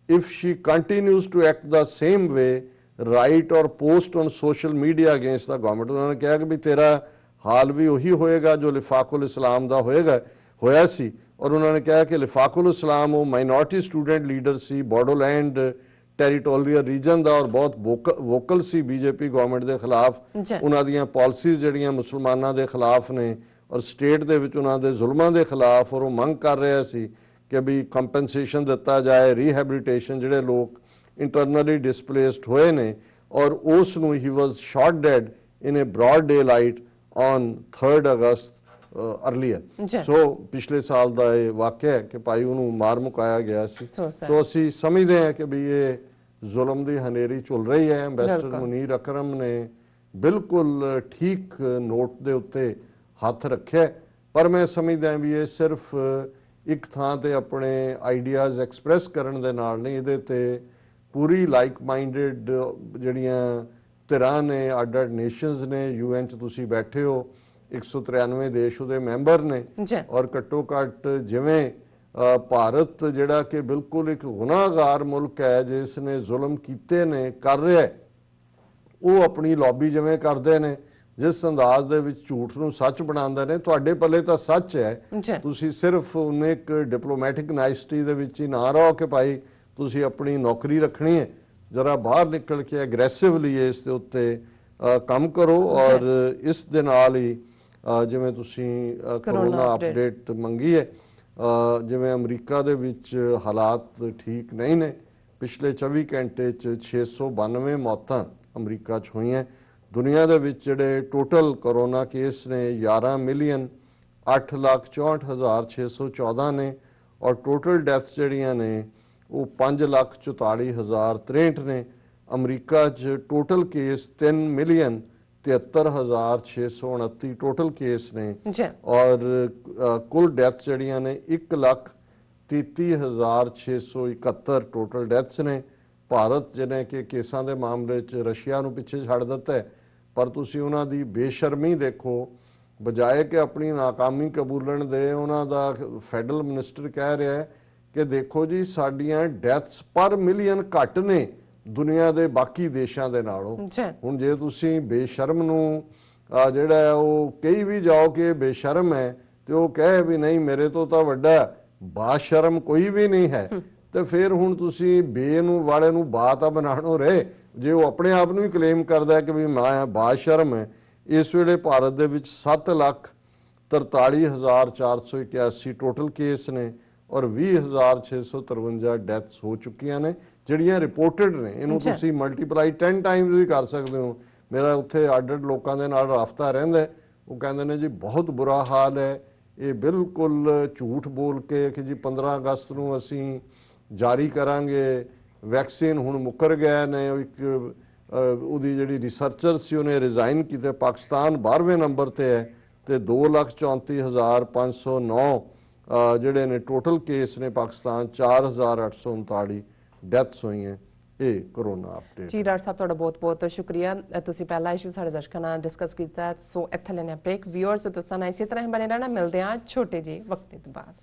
if she continues to act the same way, write or post on social media against the government. ਉਹਨਾਂ ਨੇ ਕਿਹਾ ਕਿ ਵੀ ਤੇਰਾ ਹਾਲ ਵੀ ਉਹੀ ਹੋਏਗਾ ਜੋ ਲਿਫਾਕੁਲ ਇਸਲਾਮ ਦਾ ਹੋਇਆ ਸੀ। ਔਰ ਉਹਨਾਂ ਨੇ ਕਿਹਾ ਕਿ ਲਿਫਾਕੁਲ ਇਸਲਾਮ ਉਹ ਮਾਈਨੋਰਿਟੀ ਸਟੂਡੈਂਟ ਲੀਡਰ ਸੀ ਬੋਡੋਲੈਂਡ ਟੈਰੀਟੋਰੀਅਲ ਰੀਜਨ ਦਾ, ਔਰ ਬਹੁਤ ਵੋਕਲ ਸੀ ਬੀਜੇਪੀ ਗਵਰਨਮੈਂਟ ਦੇ ਖਿਲਾਫ। ਉਹਨਾਂ ਦੀਆਂ ਪਾਲਿਸੀਜ਼ ਜਿਹੜੀਆਂ ਮੁਸਲਮਾਨਾਂ ਦੇ ਖਿਲਾਫ ਨੇ ਔਰ ਸਟੇਟ ਦੇ ਵਿੱਚ ਉਹਨਾਂ ਦੇ ਜ਼ੁਲਮਾਂ ਦੇ ਖਿਲਾਫ। ਔਰ ਉਹ ਮੰਗ ਕਰ ਰਿਹਾ ਸੀ ਕਿ ਵੀ ਕੰਪਨਸੇਸ਼ਨ ਦਿੱਤਾ ਜਾਏ, ਰੀਹੈਬਿਲਿਟੇਸ਼ਨ ਜਿਹੜੇ ਲੋਕ ਇੰਟਰਨਲੀ ਡਿਸਪਲੇਸਡ ਹੋਏ ਨੇ। ਔਰ ਉਸ ਨੂੰ ਹੀ was shot dead in a broad daylight on 3rd August earlier. So ਪਿਛਲੇ ਸਾਲ ਦਾ ਇਹ ਵਾਕਿਆ ਹੈ ਕਿ ਭਾਈ ਉਹਨੂੰ ਮਾਰ ਮੁਕਾਇਆ ਗਿਆ ਸੀ। ਸੋ ਅਸੀਂ ਸਮਝਦੇ ਹਾਂ ਕਿ ਵੀ ਇਹ ਜ਼ੁਲਮ ਦੀ ਹਨੇਰੀ ਝੁੱਲ ਰਹੀ ਹੈ। ਐਂਬੈਸਡਰ ਮੁਨੀਰ ਅਕਰਮ ਨੇ ਬਿਲਕੁਲ ਠੀਕ ਨੋਟ ਦੇ ਉੱਤੇ ਹੱਥ ਰੱਖਿਆ। ਪਰ ਮੈਂ ਸਮਝਦਾ ਵੀ ਇਹ ਸਿਰਫ ਇੱਕ ਥਾਂ ਤੇ ਆਪਣੇ ਆਈਡੀਆਜ਼ ਐਕਸਪ੍ਰੈਸ ਕਰਨ ਦੇ ਨਾਲ ਨਹੀਂ, ਇਹਦੇ ਤੇ ਪੂਰੀ ਲਾਈਕ ਮਾਈਂਡਡ ਜਿਹੜੀਆਂ ਧਿਰਾਂ ਨੇ, ਅੱਡ ਨੇਸ਼ਨਸ ਨੇ, UN 'ਚ ਤੁਸੀਂ ਬੈਠੇ ਹੋ, 193 ਦੇਸ਼ ਉਹਦੇ ਮੈਂਬਰ ਨੇ। ਔਰ ਘੱਟੋ ਘੱਟ ਜਿਵੇਂ ਭਾਰਤ ਜਿਹੜਾ ਕਿ ਬਿਲਕੁਲ ਇੱਕ ਗੁਨਾਹਗਾਰ ਮੁਲਕ ਹੈ ਜਿਸ ਨੇ ਜ਼ੁਲਮ ਕੀਤੇ ਨੇ ਕਰ ਰਿਹਾ, ਉਹ ਆਪਣੀ ਲੌਬੀ ਜਿਵੇਂ ਕਰਦੇ ਨੇ, ਜਿਸ ਅੰਦਾਜ਼ ਦੇ ਵਿੱਚ ਝੂਠ ਨੂੰ ਸੱਚ ਬਣਾਉਂਦੇ ਨੇ। ਤੁਹਾਡੇ ਪੱਲੇ ਤਾਂ ਸੱਚ ਹੈ, ਤੁਸੀਂ ਸਿਰਫ ਉਹਨੇ ਇੱਕ ਡਿਪਲੋਮੈਟਿਕ ਨਾਈਸਟੀ ਦੇ ਵਿੱਚ ਹੀ ਨਾ ਰਹੋ ਕਿ ਭਾਈ ਤੁਸੀਂ ਆਪਣੀ ਨੌਕਰੀ ਰੱਖਣੀ ਹੈ। ਜਰਾ ਬਾਹਰ ਨਿਕਲ ਕੇ ਐਗਰੈਸਿਵਲੀ ਇਸ ਦੇ ਉੱਤੇ ਕੰਮ ਕਰੋ। ਔਰ ਇਸ ਦੇ ਨਾਲ ਹੀ ਜਿਵੇਂ ਤੁਸੀਂ ਕਰੋਨਾ ਅਪਡੇਟ ਮੰਗੀ ਹੈ, ਜਿਵੇਂ ਅਮਰੀਕਾ ਦੇ ਵਿੱਚ ਹਾਲਾਤ ਠੀਕ ਨਹੀਂ ਨੇ। ਪਿਛਲੇ 24 ਘੰਟੇ 'ਚ 692 ਮੌਤਾਂ ਅਮਰੀਕਾ 'ਚ ਹੋਈਆਂ। ਦੁਨੀਆ ਦੇ ਵਿੱਚ ਜਿਹੜੇ ਟੋਟਲ ਕਰੋਨਾ ਕੇਸ ਨੇ 11,08,64,614 ਨੇ। ਔਰ ਟੋਟਲ ਡੈਥਸ ਜਿਹੜੀਆਂ ਨੇ ਉਹ 5,44,063 ਨੇ। ਅਮਰੀਕਾ 'ਚ ਟੋਟਲ ਕੇਸ 3,73,629 ਟੋਟਲ ਕੇਸ ਨੇ ਜੀ ਔਰ ਕੁੱਲ ਡੈਥ ਜਿਹੜੀਆਂ ਨੇ 1,33,671 ਟੋਟਲ ਡੈਥਸ ਨੇ। ਭਾਰਤ ਜਿਹਨੇ ਕਿ ਕੇਸਾਂ ਦੇ ਮਾਮਲੇ 'ਚ ਰਸ਼ੀਆ ਨੂੰ ਪਿੱਛੇ ਛੱਡ ਦਿੱਤਾ ਹੈ, ਪਰ ਤੁਸੀਂ ਉਹਨਾਂ ਦੀ ਬੇਸ਼ਰਮੀ ਦੇਖੋ। ਬਜਾਏ ਕਿ ਆਪਣੀ ਨਾਕਾਮੀ ਕਬੂਲਣ ਦੇ, ਉਹਨਾਂ ਦਾ ਫੈਡਰਲ ਮਿਨਿਸਟਰ ਕਹਿ ਰਿਹਾ ਹੈ ਕਿ ਦੇਖੋ ਜੀ ਸਾਡੀਆਂ ਡੈਥਸ ਪਰ ਮਿਲੀਅਨ ਘੱਟ ਨੇ ਦੁਨੀਆ ਦੇ ਬਾਕੀ ਦੇਸ਼ਾਂ ਦੇ ਨਾਲੋਂ। ਜੀ ਹੁਣ ਜੇ ਤੁਸੀਂ ਬੇਸ਼ਰਮ ਨੂੰ ਜਿਹੜਾ ਹੈ ਉਹ ਕਹੀ ਵੀ ਜਾਓ ਕਿ ਇਹ ਬੇਸ਼ਰਮ ਹੈ ਤੇ ਉਹ ਕਹੇ ਵੀ ਨਹੀਂ ਮੇਰੇ ਤੋਂ ਤਾਂ ਵੱਡਾ ਬਾਸ਼ਰਮ ਕੋਈ ਵੀ ਨਹੀਂ ਹੈ, ਤੇ ਫਿਰ ਹੁਣ ਤੁਸੀਂ ਬੇ ਨੂੰ ਵਾਲੇ ਨੂੰ ਬਾ ਤਾਂ ਬਣਾਉਣੋਂ ਰਹੇ ਜੇ ਉਹ ਆਪਣੇ ਆਪ ਨੂੰ ਹੀ ਕਲੇਮ ਕਰਦਾ ਕਿ ਵੀ ਮੈਂ ਬਾਸ਼ਰਮ ਹੈ। ਇਸ ਵੇਲੇ ਭਾਰਤ ਦੇ ਵਿੱਚ 7,43,481 ਟੋਟਲ ਕੇਸ ਨੇ ਔਰ 20,653 ਡੈਥਸ ਹੋ ਚੁੱਕੀਆਂ ਨੇ ਜਿਹੜੀਆਂ ਰਿਪੋਰਟਡ ਨੇ। ਇਹਨੂੰ ਤੁਸੀਂ ਮਲਟੀਪਲਾਈ 10 ਟਾਈਮਸ ਵੀ ਕਰ ਸਕਦੇ ਹੋ। ਮੇਰਾ ਉੱਥੇ ਅੱਡ-ਅੱਡ ਲੋਕਾਂ ਦੇ ਨਾਲ ਰਾਬਤਾ ਰਹਿੰਦਾ, ਉਹ ਕਹਿੰਦੇ ਨੇ ਜੀ ਬਹੁਤ ਬੁਰਾ ਹਾਲ ਹੈ, ਇਹ ਬਿਲਕੁਲ ਝੂਠ ਬੋਲ ਕੇ ਕਿ ਜੀ 15 ਅਗਸਤ ਨੂੰ ਅਸੀਂ ਜਾਰੀ ਕਰਾਂਗੇ ਵੈਕਸੀਨ, ਹੁਣ ਮੁੱਕਰ ਗਏ ਨੇ। ਇੱਕ ਉਹਦੀ ਜਿਹੜੀ ਰਿਸਰਚਰ ਸੀ ਉਹਨੇ ਰਿਜ਼ਾਈਨ ਕੀਤੇ। ਪਾਕਿਸਤਾਨ 12ਵੇਂ ਨੰਬਰ ਤੇ ਹੈ ਤੇ 2,34,509 ਜਿਹੜੇ ਨੇ ਟੋਟਲ ਕੇਸ ਨੇ ਪਾਕਿਸਤਾਨ, 4,839 ਡੈਥਸ ਹੋਈਆਂ। ਇਹ ਕਰੋਨਾ ਅਪਡੇਟ ਜੀ ਡਾਕਟਰ ਸਾਹਿਬ ਤੁਹਾਡਾ ਬਹੁਤ ਬਹੁਤ ਸ਼ੁਕਰੀਆ। ਤੁਸੀਂ ਪਹਿਲਾ ਇਸ਼ੂ ਸਾਡੇ ਦਰਸ਼ਕਾਂ ਨਾਲ ਡਿਸਕਸ ਕੀਤਾ, ਸੋ ਇੱਥੇ ਲੈਣੇ ਬ੍ਰੇਕ। ਵਿਊਅਰਸ ਤੁਸੀਂ ਨਾਲ ਇਸੇ ਤਰ੍ਹਾਂ ਹੀ ਬਣੇ ਰਹਿਣਾ, ਮਿਲਦੇ ਹਾਂ ਛੋਟੇ ਜਿਹੇ ਵਕਤ ਤੋਂ ਬਾਅਦ।